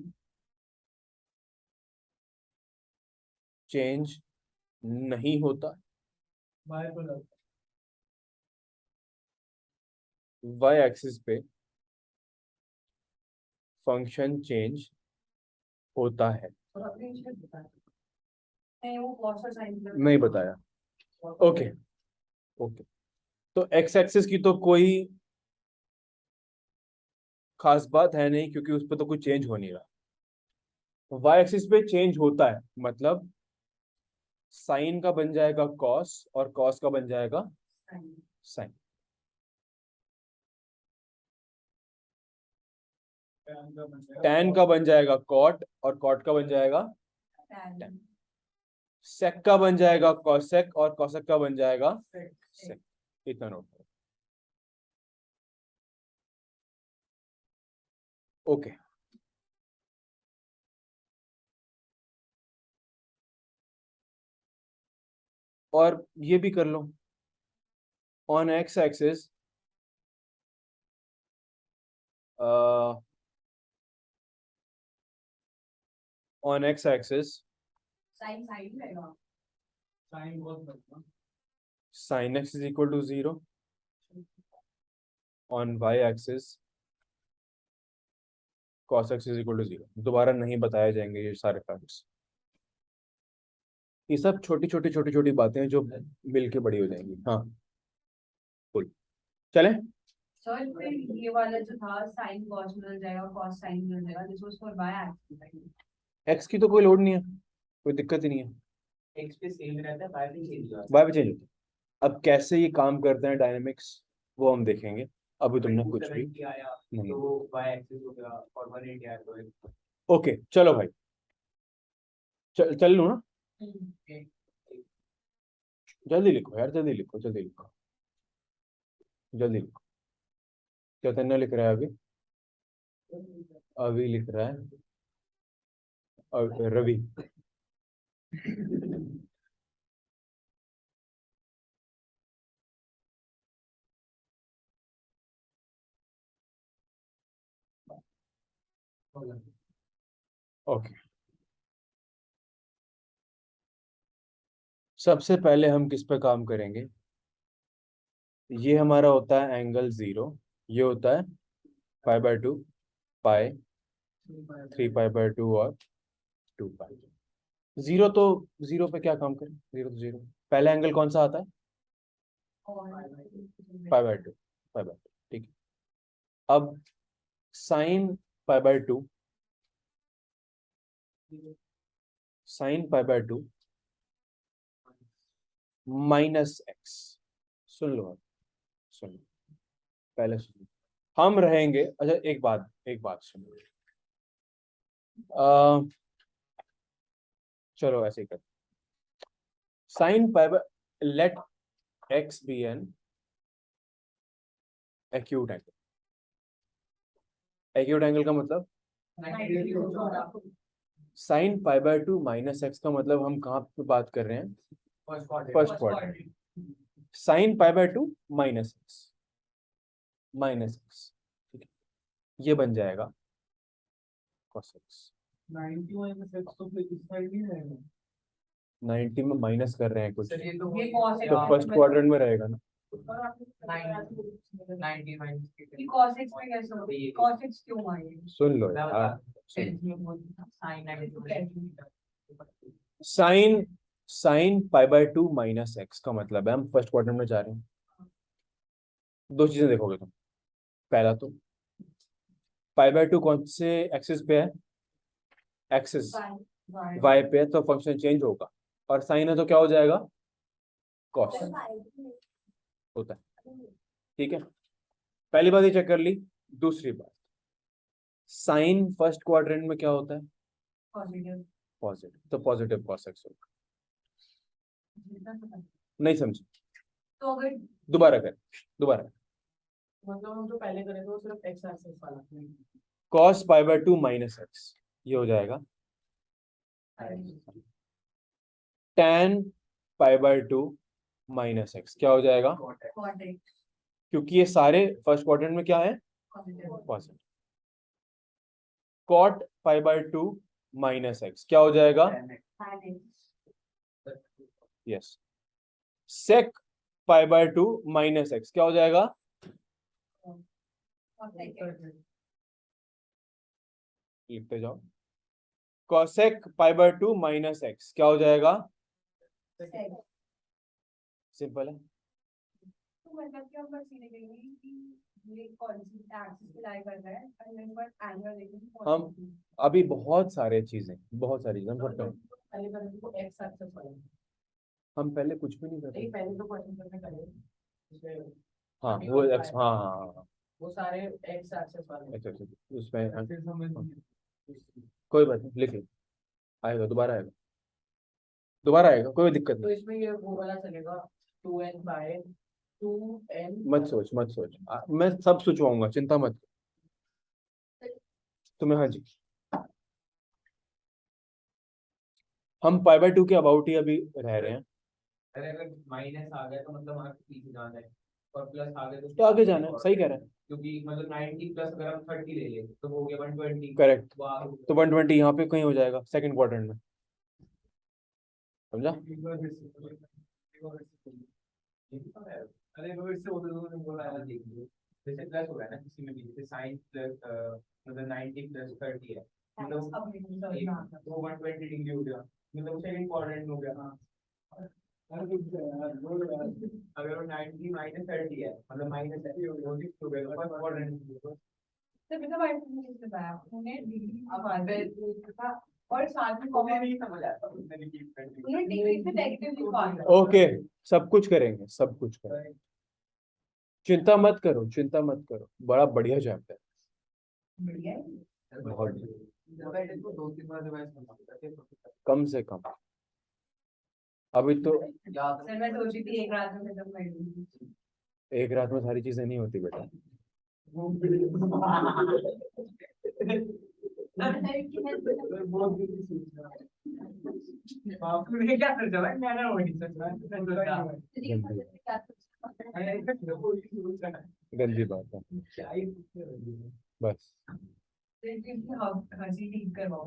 चेंज नहीं होता, वाई एक्सिस पे फंक्शन चेंज होता है। नहीं बताया। ओके ओके तो एक्स एक्सिस की तो कोई खास बात है नहीं क्योंकि उस पर तो कोई चेंज हो नहीं रहा। वाई एक्सिस पे चेंज होता है मतलब साइन का बन जाएगा कॉस और कॉस का बन जाएगा साइन। टैन का बन जाएगा कॉट और कॉट का बन जाएगा टैन। सेक का बन जाएगा कॉसेक और कॉसेक का बन जाएगा सेक। इतना नोट करो। ओके और ये भी कर लो, on x axis on x axis sine रहेगा। sin x is equal to 0, on y axis cos x is equal to 0। दोबारा नहीं बताए जाएंगे ये सारे फैक्ट्स। ये सब छोटी छोटी छोटी छोटी बातें हैं जो मिलके बड़ी हो जाएंगी। हाँ कुल चले। सर फिर ये वाला जो था साइन कॉस मिल जाएगा, कॉस साइन मिल जाएगा, this was for by axis. X की तो कोई लोड नहीं है, कोई दिक्कत ही नहीं है, एक्स पे सेम रहता है, बाय पे चेंज होता वाई पे चेंज होता है। अब कैसे ये काम करते हैं डायनेमिक्स, वो हम देखेंगे। अभी तुमने कुछ भी 270 आया नहीं। तो वो बाय एक्सिस हो गया, और 180 आया तो ओके चलो भाई, चल लूँ ना, जल्दी लिखो यार, जल्दी लिखो, जल्दी लिखो, जल्दी लिखो। चैतन्य लिख रहा है अभी, अभी लिख रहा है, और रवि। ओके, सबसे पहले हम किस पे काम करेंगे? ये हमारा होता है एंगल 0, ये होता है π/2, पाई, 3π/2 और 2π। जीरो तो, जीरो पे क्या काम करें, जीरो तो जीरो। पहला एंगल कौन सा आता है? π/2, π/2, ठीक है। अब साइन π/2, साइन π/2 माइनस एक्स। सुन लो, सुन लो, पहले सुन लो। हम रहेंगे, अच्छा एक बात सुनो, चलो ऐसे ही कर, sine let x be an acute angle. Acute angle का मतलब साइन π/2 माइनस एक्स का मतलब हम कहाँ पे बात कर रहे हैं? First quadrant. Sine π/2 minus x, minus x, ठीक है, ये बन जाएगा cos x। 90 माइनस एक्स तो फिर इस साइड नहीं रहेगा। 90 में माइनस कर रहे हैं कुछ, सर ये तो ये cos तो फर्स्ट क्वाड्रेंट में रहेगा ना। 90 माइनस कि cos x में कैसे हो, cos x क्यों आएगी? सुन लो यार, sine sine sine π/2 minus x का मतलब है हम फर्स्ट क्वाड्रेंट में जा रहे हैं। दो चीजें देखोगे तुम, पहला तो π/2 कौन से एक्सिस पे है? एक्सिस y पे है, तो फंक्शन चेंज होगा, और साइन है तो क्या हो जाएगा? कॉस होता है, ठीक है। पहली बात ये चेक कर ली। दूसरी बात, साइन फर्स्ट क्वाड्रेंट में क्या होता है? पॉजिटिव। पॉजिटिव, तो पॉजिटिव cos x होगा। नहीं समझे? तो अगर दोबारा कर, दोबारा। मतलब हम जो पहले करे थे वो सिर्फ एक्स एक्सिस वाला cos π/2 माइनस एक्स, ये हो जाएगा tan π/2 माइनस एक्स, क्या हो जाएगा? cot x क्योंकि ये सारे फर्स्ट क्वाड्रेंट में क्या है? Positive, positive. cot π/2 minus x क्या हो जाएगा? tan x yes. sec π/2 minus x क्या हो जाएगा? cot x लिखते जाओ, cosec π/2 माइनस एक्स क्या हो जाएगा? sec। सिंपल है। तो मतलब कि हम बस ये देखेंगे कि ये कौन सी एक्सिस पे लाई कर रहा है, और मैं बस एंगल देखेंगे हम अभी बहुत सारी चीजें हम करते हैं। पहले करे तो एक्स एक्सिस वाला हम पहले कुछ भी नहीं करते। नहीं, पहले तो क्वेश्चन करने करे उसमें हाँ वो एक्स, हाँ हाँ हाँ, वो सारे एक्स एक्सिस वाले अच्छा अच्छा, उसमें फिर समझ नहीं कोई बात नहीं, लिख लो, आएगा, दोबारा आएगा, दोबारा आएगा, कोई दिक्कत तो नहीं। इसमें ये वो वाला चलेगा 2n बाय 2n मत सोच, मत सोच, मैं सब सोचवाऊंगा, चिंता मत कर। तुम्हें, हाँ जी, हम π/2 के अबाउट ही अभी रह रहे हैं, अरे अगर माइनस आ गया तो मतलब हमारे पीछे जाना है, और प्लस आ गया तो आगे जाना है, सही कह रहे हैं। क्योंकि मतलब 90 प्लस अगर हम 30 ले लें तो हो गया 120। करेक्ट, तो 120 यहाँ पे कहीं हो जाएगा सेकंड क्वाड्रेंट में, समझा? अरे वो इससे उधर बोला है। जैसे प्लस हो गया ना किसी में भी, जैसे साइन प्लस मतलब 90 प्लस 30 है, मतलब अब तो 120 डिग्री हो गया, मतलब सेकंड क्वाड्रेंट हो गया। अगर वो 90 माइनस 30 है मतलब माइनस है वो भी टुगेदर फर्स्ट क्वाड्रेंट तो बिना वाइट में बताया उन्होंने डिग्री अब था और साथ में मुझे नहीं समझ आता उन्होंने उन्होंने डिग्री से नेगेटिव निकाला ओके, सब कुछ करेंगे, सब कुछ करेंगे, चिंता मत करो, चिंता मत करो, बड़ा बढ़िया चैप्टर है, बढ़िया है। बहुत पहले इसको 2-3 बार रिवाइज करना पड़ता है कम से कम। अभी तो याद सर मैं सोची थी एक रात में खत्म कर दूंगी एक रात में सारी चीजें नहीं होती बेटा। आपने क्या सोचा भाई मैंने वो नहीं सोचा गंदी बात है, बस हंसी ठीक करवाओ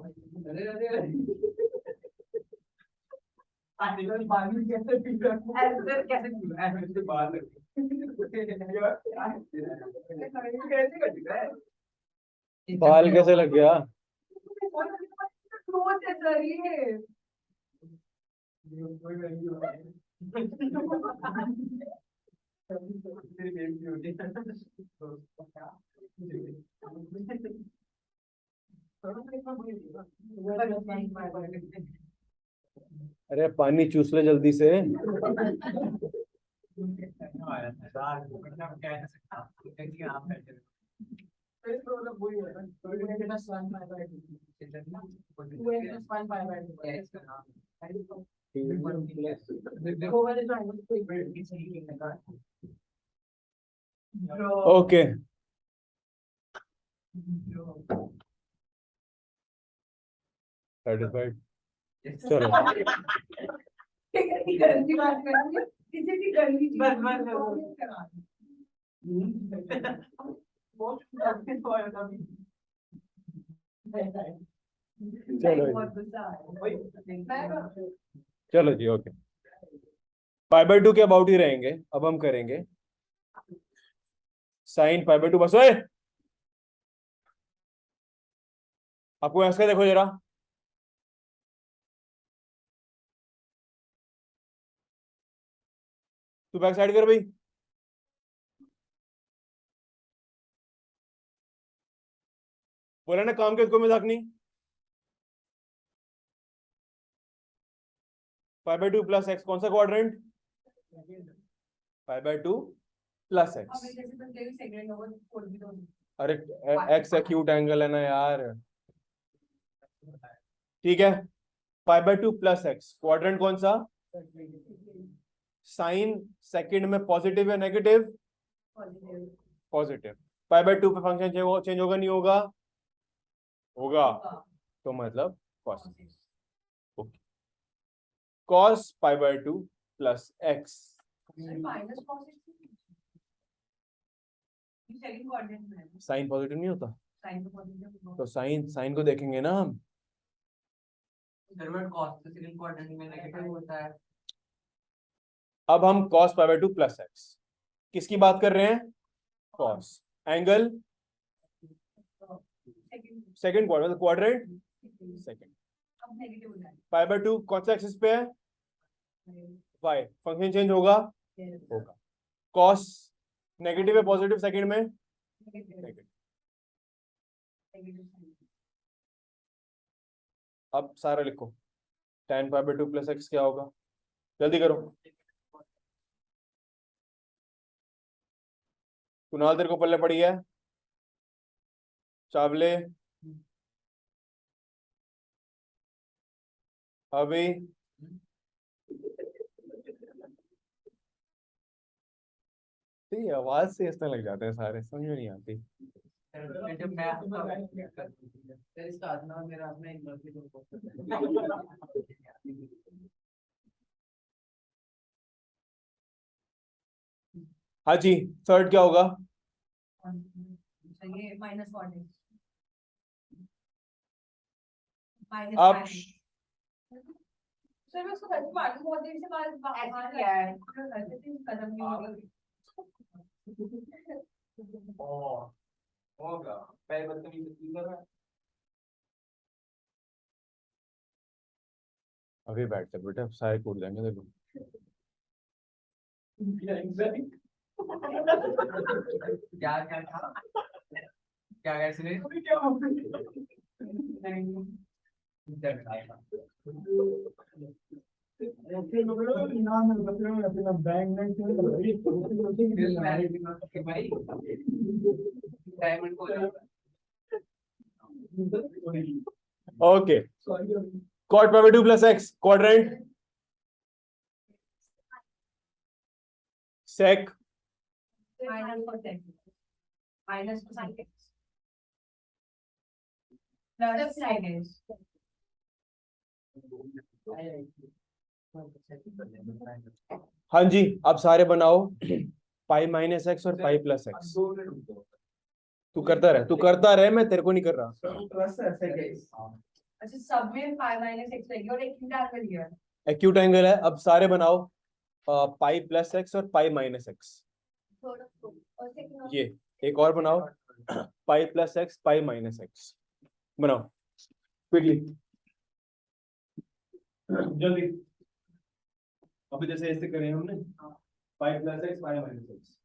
पानी कैसे पी रहा है कैसे पी रहा है ऐसे बाहर बाल कैसे लग गया? क्लोज है सर ये अरे पानी चूस ले जल्दी से। ओके सेटिस्फाइड, चलो गंदी बात करेंगे किसी की गंदी चीज बस, चलो बहुत गुस्सा आ रहा है चलो जी, ओके। 5/2 के अबाउट ही रहेंगे, अब हम करेंगे साइन 5/2 बस। ओए आपको ऐसा देखो जरा, तू बैक साइड कर भाई। बोला ना काम के, कोई मजाक नहीं। 5/2 प्लस एक्स कौन सा क्वाड्रेंट? 5/2 प्लस अब एक्स। जैसे तुम देखो सेकंड होगा फोर भी तो अरे एक्स एक्यूट एंगल है ना यार, ठीक है। 5/2 प्लस एक्स क्वाड्रेंट कौन सा? साइन सेकंड में पॉजिटिव या नेगेटिव? Positive positive. 5/2 पे फंक्शन चेंज होगा नहीं होगा? होगा, तो मतलब cos। Okay, cos 5/2 plus x. Minus cos ये सेकंड क्वाड्रेंट में है साइन पॉजिटिव नहीं होता, साइन तो पॉजिटिव तो साइन को देखेंगे ना हम। cos तो सेकंड क्वाड्रेंट में नेगेटिव होता है अब हम cos 5/2 प्लस एक्स किसकी बात कर रहे हैं? cos angle second quadrant, quadrant second. अब नेगेटिव हो जाएगा 5/2 कौन सा एक्सिस पे है? y। फंक्शन चेंज होगा? होगा। cos नेगेटिव है पॉजिटिव सेकंड में? नेगेटिव। अब सारा लिखो, tan 5/2 प्लस एक्स क्या होगा? जल्दी करो कुणाल, तेरे को पल्ले पड़ी है। चावले, अभी ठीक है, आवाज से इसमें लग जाते हैं सारे, समझ में नहीं आती। जब मैं फिर इसका हाथ में मेरा हाथ में एक मर्जी को हाँ जी, थर्ड क्या होगा? ये माइनस क्वाड्रेंट माइनस अब सर मैं उसको घर मार दूं बहुत देर से बाहर किया है कदम नहीं हो रही होगा पहले बदतमीजी कर रहा है अभी बैठते बेटा, सारे कूद जाएंगे देखो। क्या क्या था क्या कैसे डायमंड को okay, cot pi by 2 plus x, quadrant sec minus cos x minus cosine x plus sin x. हाँ जी, अब सारे बनाओ पाई माइनस एक्स और पाई प्लस एक्स। तू करता रहे, मैं तेरे को नहीं कर रहा। प्लस ऐसे अच्छा, सब में pi minus x रहेगी और एक इंटीग्रल लिया है। एक्यूट एंगल है। अब सारे बनाओ पाई प्लस एक्स और पाई माइनस एक्स। ये एक और बनाओ पाई प्लस एक्स पाई माइनस एक्स। बनाओ क्विकली, जल्दी। अभी जैसे ऐसे करें हमने पाई प्लस एक्स पाई माइनस एक्स।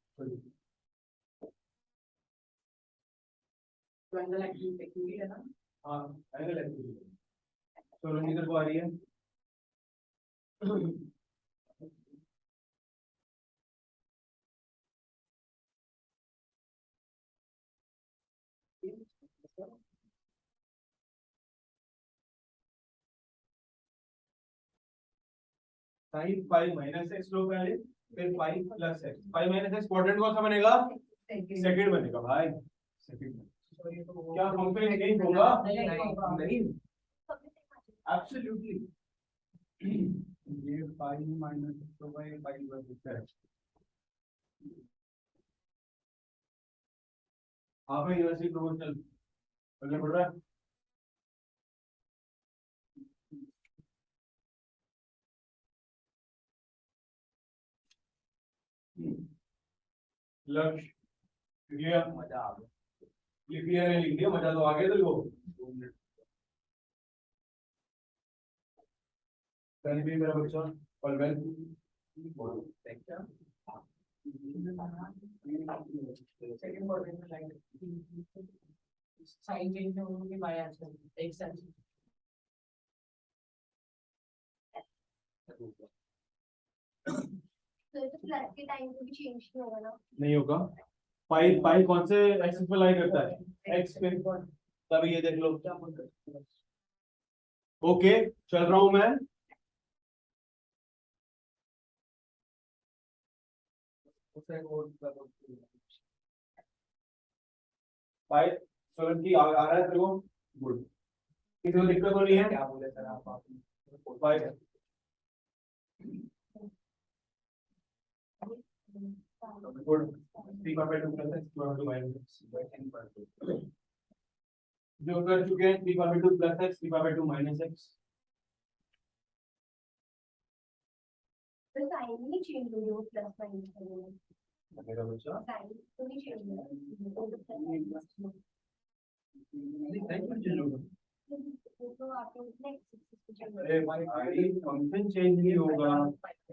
हाँ, एंगल एक्यूट। चलो इधर को आ रही है। साइन पाई माइनस एक्स लो पहले, फिर पाई प्लस एक्स। पाई माइनस एक्स क्वाड्रेंट कौन सा बनेगा? सेकंड बनेगा भाई, सेकंड। क्या फंक्शन चेंज होगा? नहीं, एब्सोल्युटली। ये पाई माइनस एक्स होगा, ये पाई प्लस एक्स है। आप यूनिवर्सिटी प्रोपोर्शनल पढ़ने पड़ रहा है। लक्ष्य क्लियर? मजा आ गया, ये क्लियर है, लिख दिया। मजा तो आ गया तेरे को। कल भी मेरा बच्चा और वेल साइन चेंज होने के बाद आजकल एक साथ प्लस के टाइम पे भी चेंज नहीं होगा ना? नहीं होगा। पाई पाई कौन से एक्सिस पे लाई करता है? एक्स पे। तभी ये देख लो। ओके, चल रहा हूं मैं। पाई 70 आ रहा है तेरे को? गुड, किसी को दिक्कत तो नहीं है? क्या बोले सर आप? Pi good, 3/2 plus x 2/2 minus x जो कर चुके हैं। 3/2 प्लस एक्स 3/2 माइनस एक्स। तो साइन नहीं चेंज हो रही, प्लस माइनस हो रही है। मेरा बच्चा साइन तो नहीं चेंज हो रहा। नहीं साइन में चेंज होगा। तो आपको नेक्स्ट अरे भाई फंक्शन चेंज नहीं होगा।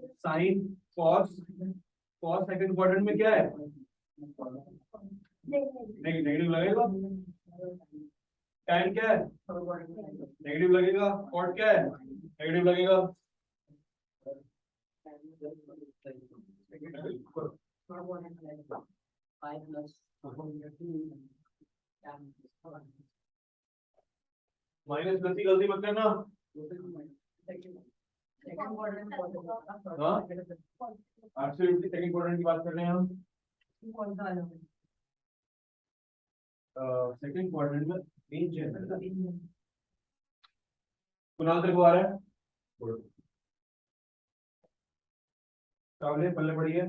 Sine cos, cos second quadrant में क्या है? नहीं, नेगेटिव लगेगा। tan क्या है? नेगेटिव लगेगा। कॉट क्या है? नेगेटिव लगेगा। माइनस प्लस की गलती मत करना। हाँ, एब्सोल्युटली सेकंड क्वाड्रेंट की बात कर रहे हैं हम। सेकंड क्वाड्रेंट में तीन चेंज है। कुणाल तेरे को आ रहा है? कावले पल्ले पड़ी है।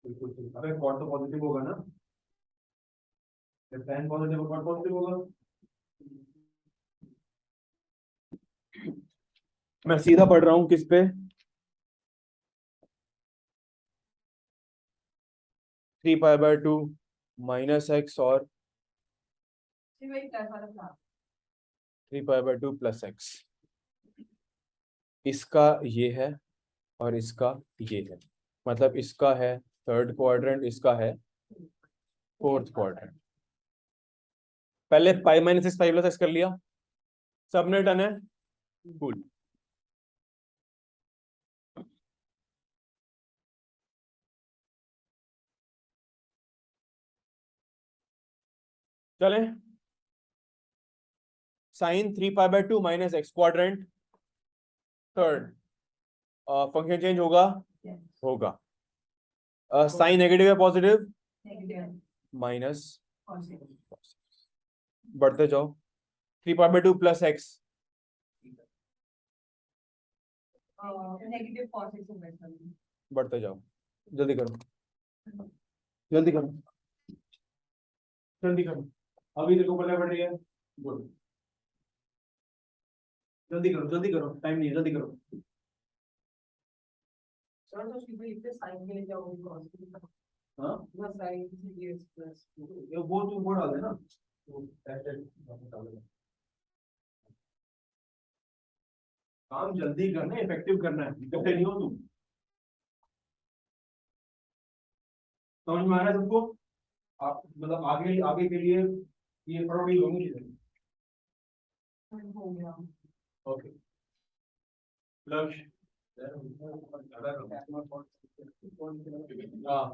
बिल्कुल। अबे कॉट तो पॉजिटिव होगा ना? जब tan पॉजिटिव होगा कॉट पॉजिटिव होगा। मैं सीधा पढ़ रहा हूं किस पे? 3/2 माइनस एक्स और 3/2 प्लस एक्स। इसका ये है और इसका ये है, मतलब इसका है थर्ड क्वाड्रेंट, इसका है फोर्थ क्वाड्रेंट। पहले pi minus x pi plus x कर लिया, सबने डन है, कूल। चलें, sine 3π/2 minus x quadrant third, function change होगा, होगा। साइन नेगेटिव है पॉजिटिव, Negative. Minus, Positive. बढ़ते जाओ, 3π/2 प्लस एक्स, Negative cosec होगा इसका भी। बढ़ते जाओ, जल्दी करो, जल्दी करो, जल्दी करो, अभी देखो पल्ले बढ़ रही है, गुड, जल्दी करो, जल्दी करो, टाइम नहीं है, जल्दी करो। सर तो सीधे इतने साइन के लिए जाओगे cos हाँ, ना sin 3x plus 2 ये वो तुम वो डाल देना, वो ऐसे डाल देना। काम जल्दी करना है, इफेक्टिव करना है, इकट्ठे नहीं हो तुम। समझ में आ रहा है सबको? आप मतलब आगे आगे के लिए ये प्रॉब्लम होनी चाहिए। हो गया। ओके, लक्ष्य, हाँ,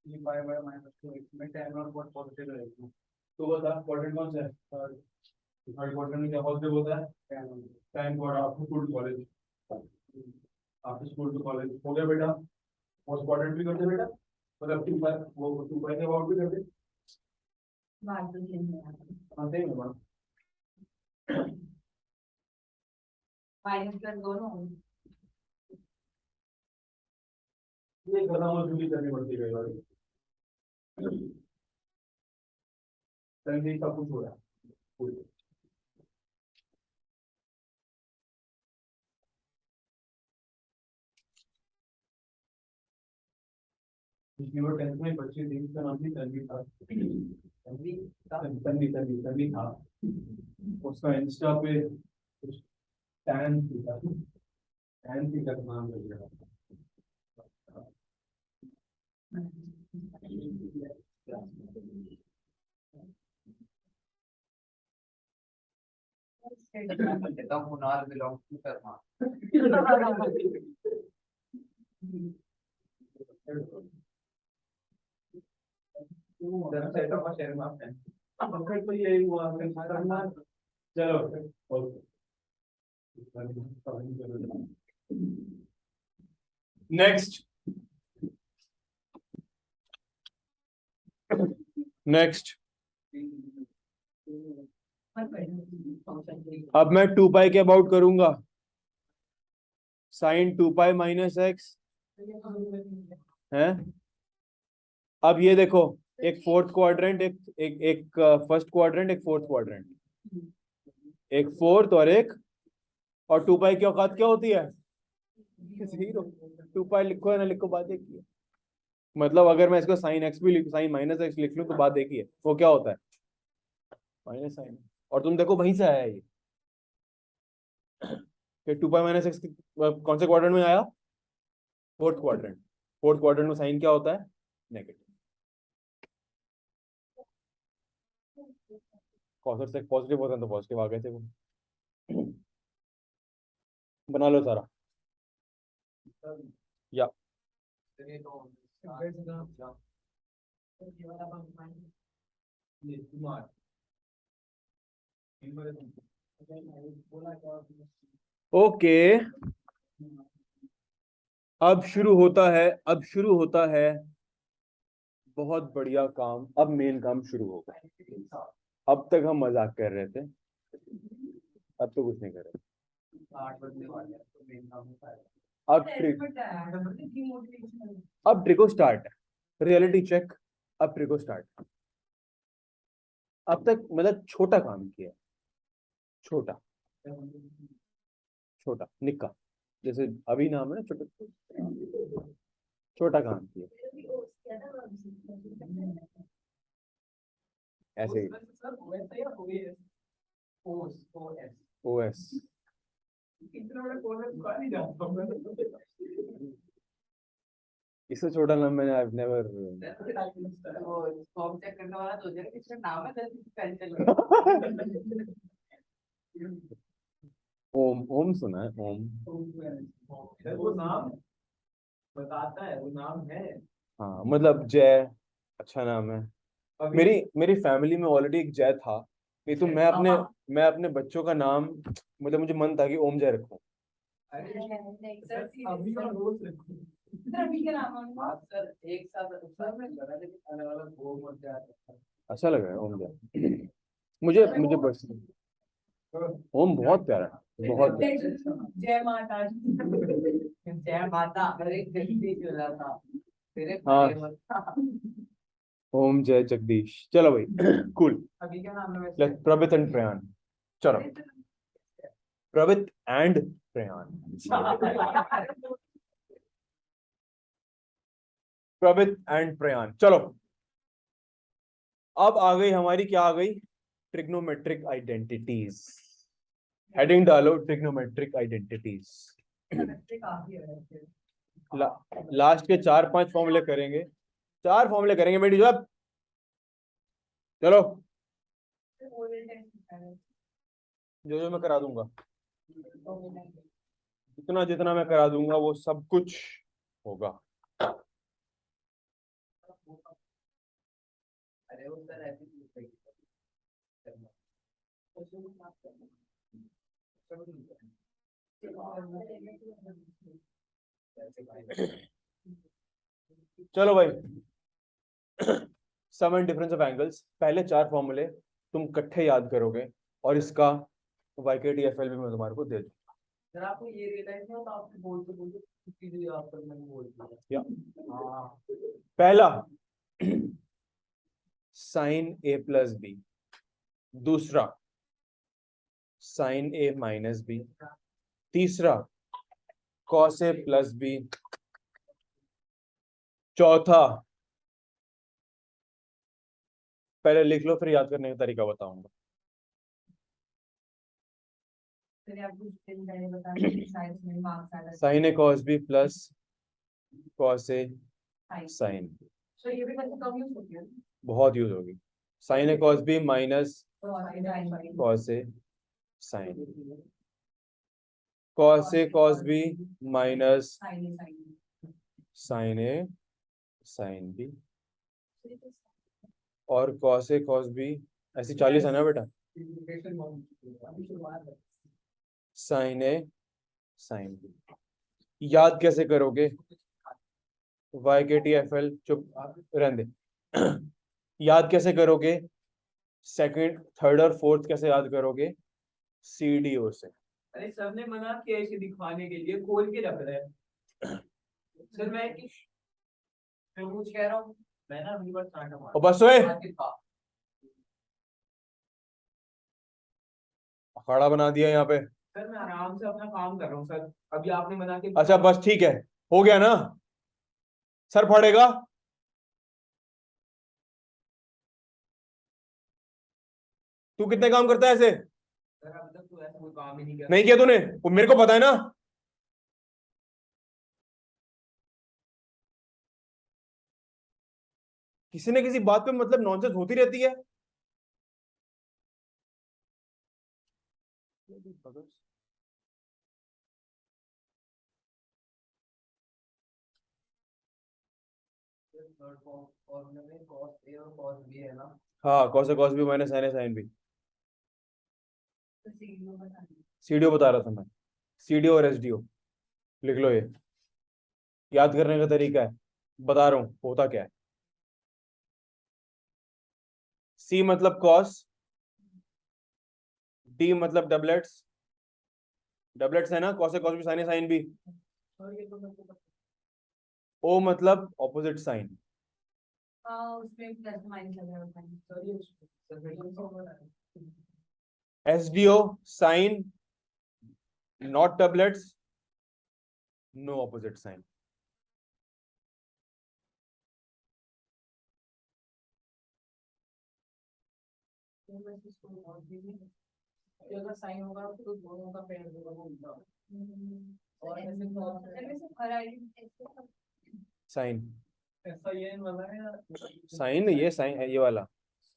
ये पाई बाय माइनस 2x में tan और cos पॉजिटिव रहेगा। तो बता क्वाड्रेंट कौन सा है? थर्ड क्वाड्रेंट में क्या पॉजिटिव होता है? Time quadrant, after school to college, after school to college हो गया बेटा। फर्स्ट क्वाड्रेंट भी करते बेटा, मतलब 2 पाई, वो 2 पाई के अबाउट भी करते। बात तो सही है। हाँ सही है बात। माइनस प्लस दोनों होंगे। ये गदामा चूड़ी करनी पड़ती है कई बार, तंगी सब कुछ हो रहा है। पिछली बार 10th में बच्चे थी, उसका नाम भी तन्वी था, तन्वी था। उसका इंस्टा पे कुछ टैन था, टैन थी का नाम लग गया। कहता हूँ कुणाल बिलोंग टू शर्मा तो यही हुआ, चलो नेक्स्ट, नेक्स्ट अब मैं 2 पाई के अबाउट करूंगा, साइन 2 पाई माइनस एक्स है। अब ये देखो, एक फोर्थ क्वाड्रेंट, एक फर्स्ट क्वाड्रेंट, एक फोर्थ क्वाड्रेंट, एक फोर्थ और 2 पाई की औकात क्या होती है? 2 पाई लिखो है ना लिखो, बात एक ही है। मतलब अगर मैं इसको साइन एक्स भी साइन माइनस एक्स लिख लूं तो बात एक ही है, वो क्या होता है? Minus sine. और तुम देखो वहीं से आया ये कि 2 पाई माइनस एक्स कौन से क्वाड्रेंट में आया? Fourth quadrant. फोर्थ क्वाड्रेंट में साइन क्या होता है? नेगेटिव। कॉस से पॉजिटिव होता है तो पॉजिटिव आ गए थे वो। बना लो सारा या ये कुमार ओके। अब शुरू होता है बहुत बढ़िया काम। अब मेन काम शुरू होगा। अब तक हम मजाक कर रहे थे, अब तो कुछ नहीं कर रहे। 8 बजने वाले हैं तो मेन काम होता है। अब ट्रिको स्टार्ट, रियलिटी चेक। अब ट्रिको स्टार्ट। अब तक मतलब छोटा काम किया, छोटा छोटा निक्का, जैसे अभी नाम है ना, छोटा छोटा काम किया ऐसे ही। ओएस इतना बड़ा कॉर्नर दुकान नहीं जाता हूँ मैं। इससे छोटा नाम मैंने I've never वो फॉर्म चेक करने वाला तो जरा किसका नाम है जल्दी पेन चल ओम ओम सुना है ओम। वो नाम बताता है, वो नाम है। हाँ मतलब जय अच्छा नाम है। अभी मेरी मेरी फैमिली में ऑलरेडी एक जय था, नहीं तो मैं अपने बच्चों का नाम मतलब मुझे मन था कि ओम जय रखूं। अभी का रोज रवि के नाम है हाँ सर एक साथ सर में लगा लेकिन अलग अलग वो मत जाता अच्छा लग रहा है ओम जय। मुझे मुझे बस ओम बहुत प्यारा है, बहुत प्यारा। जय माता दी। जय माता अरे गलती हो जाता तेरे हाँ। बड़े मत ओम जय जगदीश। चलो भाई कूल। अभी क्या नाम है वैसे लेट्स प्रवित एंड प्रयान। चलो प्रवित एंड प्रयान। प्रवित एंड प्रयान। चलो अब आ गई हमारी, क्या आ गई, ट्रिग्नोमेट्रिक आइडेंटिटीज। हेडिंग डालो ट्रिग्नोमेट्रिक आइडेंटिटीज। काफी है। लास्ट के 4-5 फॉर्मूले करेंगे, 4 फॉर्मूले करेंगे बेटी साहब। चलो जो जो मैं करा दूंगा, जितना जितना मैं करा दूंगा वो सब कुछ होगा। अरे वो सर ऐसे ही सही करना चलो भाई सम एंड डिफरेंस ऑफ एंगल्स, पहले 4 फॉर्मूले तुम इकट्ठे याद करोगे और इसका YKTFL भी मैं तुम्हारे को दे दूंगा। सर आपको ये रियलाइज नहीं होता आपको बोलते बोलते कितनी देर आप मैंने बोल दिया या हाँ पहला साइन A प्लस बी, दूसरा साइन A माइनस बी, तीसरा कॉस A प्लस बी, चौथा पहले लिख लो फिर याद करने का तरीका बताऊंगा। Sine A cos B plus cos A sine, तो ये भी वैसे कम यूज होती है। बहुत यूज होगी। Sine A cos B minus cos A sine, cos A cos B minus sine A sine B, और कॉस A कॉस बी ऐसी 40 है ना बेटा, साइन A साइन बी। याद कैसे करोगे, YKTFL चुप रहने दे। याद कैसे करोगे, सेकंड थर्ड और फोर्थ कैसे याद करोगे, CDO से। अरे सर ने मना किया इसे दिखाने के लिए, खोल के रख रहे हैं सर। मैं कुछ कह रहा हूँ, मैं ना अगली बार चांटा मार और बस ओए अखाड़ा बना दिया यहाँ पे। सर मैं आराम से अपना काम कर रहा हूँ सर, अभी आपने मना के अच्छा बस ठीक है, हो गया ना, सर पड़ेगा। तू कितने काम करता है ऐसे, सर अभी तक तो ऐसा कोई काम ही नहीं किया। नहीं किया तूने, वो मेरे को पता है ना। किसी न किसी बात पे मतलब नॉनसेंस होती रहती है। थर्ड फॉर्मूले में cos A और cos B है ना हाँ cos A cos B minus sine A sine B, CDO बता रहा था मैं, CDO और SDO लिख लो, ये याद करने का तरीका है, बता रहा हूं होता क्या है। C मतलब कॉस, D मतलब डबलेट्स, डबलेट्स है ना, cos A cos B sine A sine B, sir ये तो मेरे को पता O मतलब ऑपोजिट साइन, हाँ उसमें प्लस माइनस लगा होता है। सर ये सर मेरे को फॉर्मूला है SDO sine not doublets no opposite sign. अगर साइन होगा तो दोनों का पेड़ होगा वो उल्टा होगा। और ऐसे इनमें से हर आइडेंटिटी साइन, ऐसा ये वाला है या साइन ये साइन है, ये वाला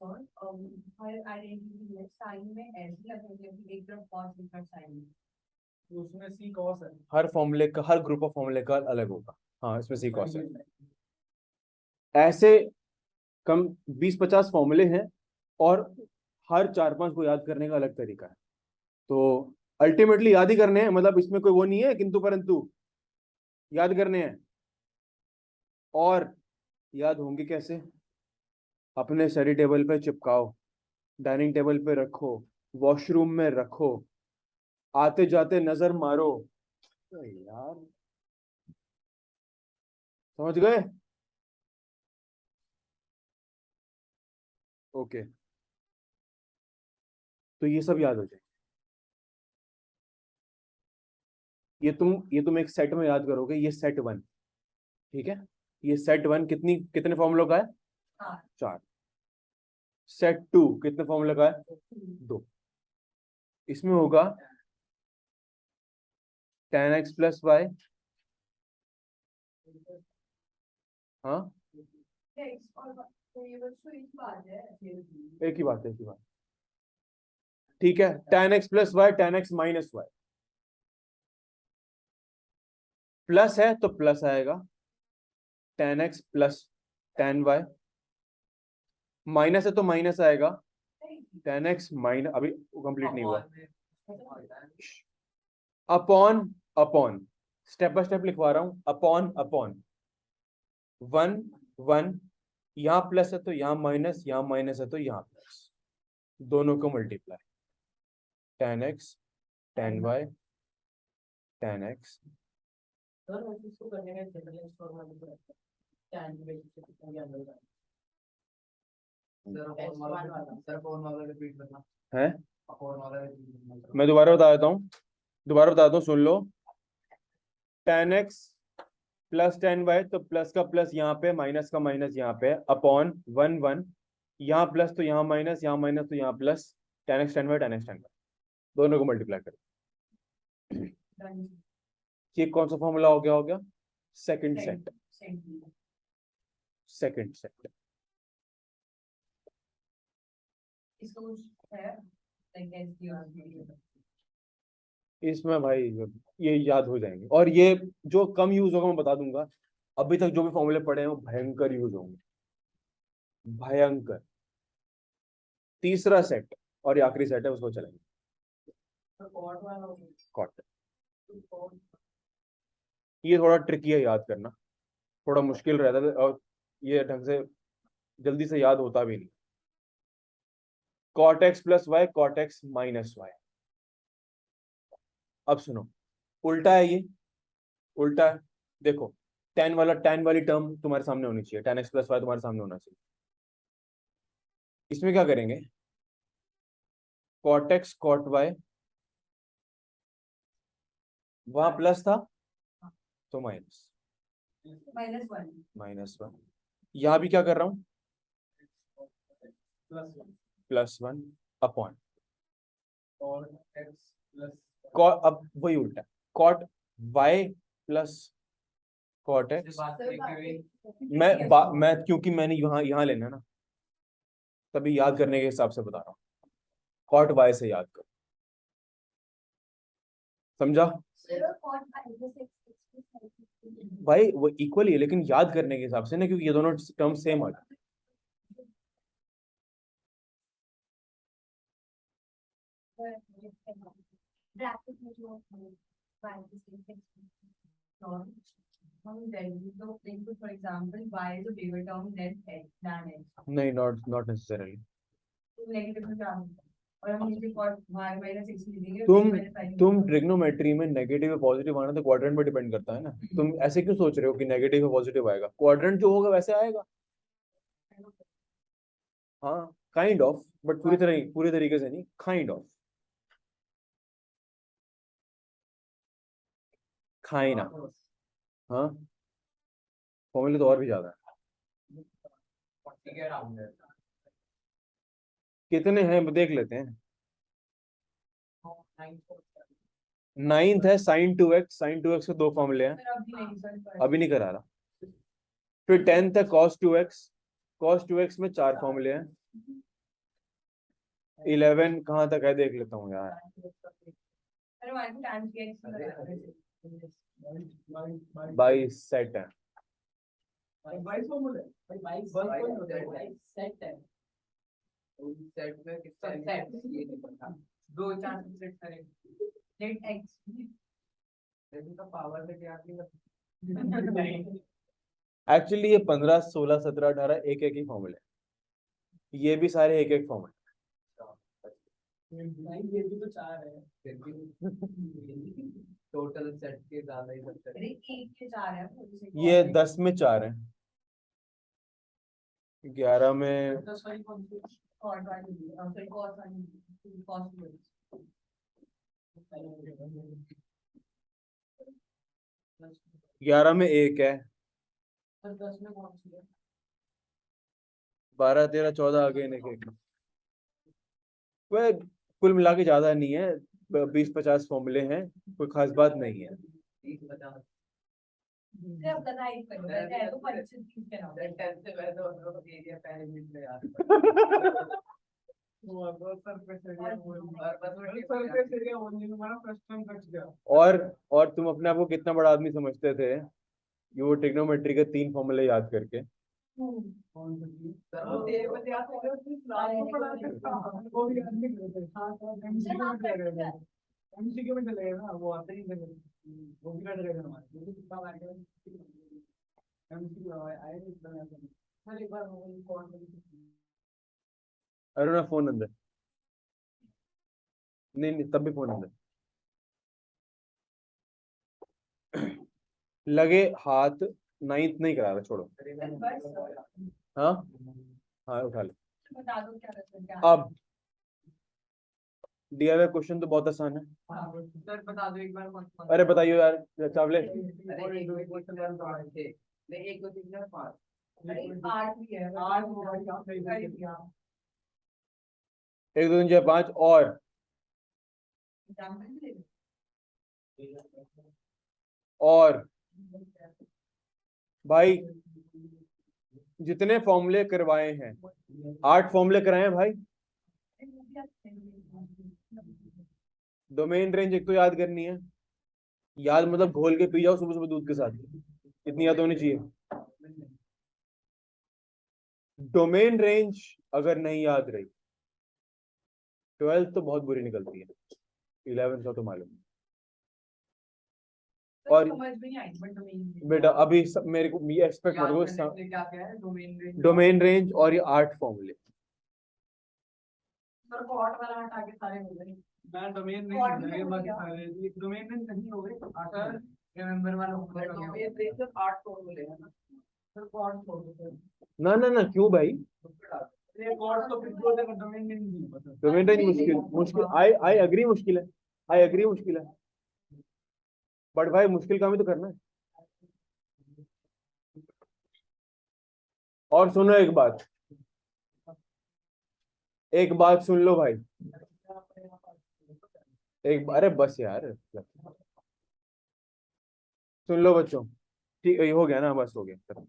हर आइडेंटिटी में साइन में ऐसे लगेंगे कि एक तरफ cos एक तरफ sin है। उसमें सी कॉस है? हर फॉर्मूले का, हर ग्रुप ऑफ फॉर्मूले का अलग होगा। हाँ, इसमें सी कॉस है। ऐसे कम 20-50 फॉर्मूले हैं और हर 4-5 को याद करने का अलग तरीका है। तो अल्टीमेटली याद ही करने हैं, मतलब इसमें कोई वो नहीं है किंतु परंतु, याद करने हैं। और याद होंगे कैसे? अपने स्टडी टेबल पे चिपकाओ, डाइनिंग टेबल पे रखो, वॉशरूम में रखो, आते जाते नजर मारो। तो यार समझ गए? ओके, तो ये सब याद हो जाए। ये तुम एक सेट में याद करोगे, ये सेट 1, ठीक है? ये सेट 1 कितने फॉर्मूलों का है? हाँ 4। सेट 2 कितने फॉर्मूले का है? 2। इसमें होगा tan x प्लस वाई, हाँ तो ये बस तो एक बात है। एक ही बात है, एक ही बात, ठीक है? tan x plus y, tan x minus y, plus है तो प्लस आएगा tan x plus tan y, minus है तो माइनस आएगा tan x माइनस, अभी कंप्लीट नहीं हुआ, upon upon, step by step लिखवा रहा हूं, अपॉन अपॉन 1 1, यहां प्लस है तो यहां माइनस, यहां माइनस है तो यहां प्लस, दोनों को multiply, tan x tan y tan x, sir इसको करने का जनरल फॉर्मूला भी है tan बेसिस से कितना ज्ञान होगा। सर फॉर्मूला रिपीट करना है। फॉर्मूला मैं दोबारा बता देता हूँ, दोबारा बताता हूँ, सुन लो। tan x plus tan y, तो प्लस का प्लस यहाँ पे, माइनस का माइनस यहाँ पे, अपॉन 1 1, यहाँ प्लस तो यहाँ माइनस, यहाँ माइनस तो यहाँ plus, tan x tan y tan x tan y, दोनों को मल्टीप्लाई करें। ये कौन सा फॉर्मूला हो गया? Second set, second set. इसको कुछ है लाइक ऐसी और इसमें भाई ये याद हो जाएंगे, और ये जो कम यूज होगा मैं बता दूंगा। अभी तक जो भी फॉर्मूले पढ़े हैं वो भयंकर यूज होंगे, भयंकर। तीसरा सेट और ये आखिरी सेट है, उसको चलेंगे। कॉट, ये थोड़ा ट्रिकी है याद करना, थोड़ा मुश्किल रहता है और ये ढंग से जल्दी से याद होता भी नहीं। cot x plus y, cot x minus y. अब सुनो, उल्टा है ये, उल्टा है। देखो tan वाली टर्म तुम्हारे सामने होनी चाहिए, tan x प्लस वाई तुम्हारे सामने होना चाहिए। इसमें क्या करेंगे? cot x cot y, वहां प्लस था तो माइनस, -1 -1, यहां भी क्या कर रहा हूं? +1 अपॉन, अब वही उल्टा, cot y plus cot x। मैं क्योंकि मैंने यहाँ लेना है ना, तभी याद करने के हिसाब से बता रहा हूँ, cot y से याद करो, समझा भाई? वो इक्वल ही है लेकिन याद करने के हिसाब से ना, क्योंकि ये दोनों टर्म सेम आ जाते हैं। ब्रैकेट में जो हम वैल्यू तो input for example y is a bigger term than x नहीं, नॉट नेसेसरली। तो नेगेटिव में क्या होगा? और हम नीचे cot y minus x लिखेंगे तुम ट्रिग्नोमेट्री में नेगेटिव या पॉजिटिव आना तो क्वाड्रेंट पे डिपेंड करता है ना। तुम ऐसे क्यों सोच रहे हो कि नेगेटिव या पॉजिटिव आएगा? क्वाड्रेंट जो होगा वैसे आएगा। हाँ काइंड ऑफ, बट पूरी तरीके से नहीं, काइंड ऑफ, खाइना। हाँ फॉर्मूले तो और भी ज्यादा है। कितने हैं देख लेते हैं। नाइन्थ है sin 2x के दो फॉर्मूले हैं, सर अभी नहीं सर अभी नहीं करा रहा। फिर 10th है cos 2x में 4 फॉर्मूले हैं। 11 कहाँ तक है देख लेता हूँ यार। सर हमारे को tan के x लगा 22 सेट है। 22 फॉर्मूला है। 22 सेट है। सेट में कितना सब है? सेट। ये नहीं पता। 2 4 सेट करेंगे। लेट x लेकिन तो पावर में क्या की एक्चुअली ये 15 16 17 18 एक एक ही फॉर्मूले हैं। ये भी सारे एक एक फॉर्मूले। ये भी तो 4 है। फिर भी टोटल सेट के ज्यादा ही सब अरे 1 के 4 है वो जैसे ये 10 में 4 है, 11 में 10 वाली कौन सी cos वाली सॉरी cos वाली cos 2x 11 में 1 है, सर 10 में कौन सी है 12 13 14 आगे एक एक। वह कुल मिला के ज्यादा नहीं है, 20-50 फॉर्मूले हैं, कोई खास बात नहीं है। 30 50 सर अब बताइए है तो 25 30 के नाम 10 से वैसे हम लोग एरिया पहले मिल में याद वो बहुत सरफेस एरिया और बस वो सरफेस एरिया होने में हमारा फर्स्ट टाइम कट गया। और तुम अपने आप को कितना बड़ा आदमी समझते थे ये वो ट्रिग्नोमेट्री के 3 फॉर्मूले याद करके। सर वो तेरे बजे याद है क्लास में पढ़ा था वो भी याद नहीं करते। हां सर एमसीक्यू में चले गए ना वो आते ही वो भी कट गए हमारे वो कितना मार गया एमसीक्यू आए नहीं इतना सर एक बार वो कौन अरे ना फोन अंदर, नहीं तब भी फोन अंदर। लगे हाथ 9th नहीं करा रहा, छोड़ो। हाँ हाँ उठा ले। बता दो क्या करते हैं अब दिया हुआ क्वेश्चन तो बहुत आसान है। सर बता दो एक बार कौन कौन अरे बताइए यार चावले। अरे एक दो क्वेश्चन यार 8 थे नहीं 1 2 3 4 5 अरे 8 भी है 8 मोबाइल आप सही कर कर दिया 1 2 3 4 5 और एग्जाम्पल दे और भाई जितने फॉर्मूले करवाए हैं 8 फॉर्मूले कराए हैं भाई। डोमेन रेंज एक तो याद करनी है, याद मतलब घोल के पी जाओ सुबह सुबह दूध के साथ, इतनी याद होनी चाहिए। डोमेन रेंज अगर नहीं याद रही 12th तो बहुत बुरी निकलती है, 11th का तो मालूम है। और समझ में नहीं आई बट डोमेन बेटा अभी मेरे को ये एक्सपेक्ट मत याद करो करने के लिए क्या क्या है डोमेन रेंज डोमेन रेंज और ये 8 फॉर्मूले। सर को 8 वाला हटा के सारे हो गए मैं डोमेन नहीं और है भी हो बाकी गया। सारे ये डोमेन रेंज नहीं हो गए सर रिमेंबर वाला हो गया डोमेन रेंज सिर्फ 8 फॉर्मूले हैं ना सर को 8 छोड़ दो सर ना क्यों भाई, ये कोड तो फिर दो जगह डोमेन रेंज नहीं पता डोमेन रेंज मुश्किल आई एग्री मुश्किल है, आई एग्री मुश्किल है, बट भाई मुश्किल काम ही तो करना है। और सुनो एक बात सुन लो भाई, अरे बस यार सुन लो बच्चों, ठीक हो गया ना, बस हो गया।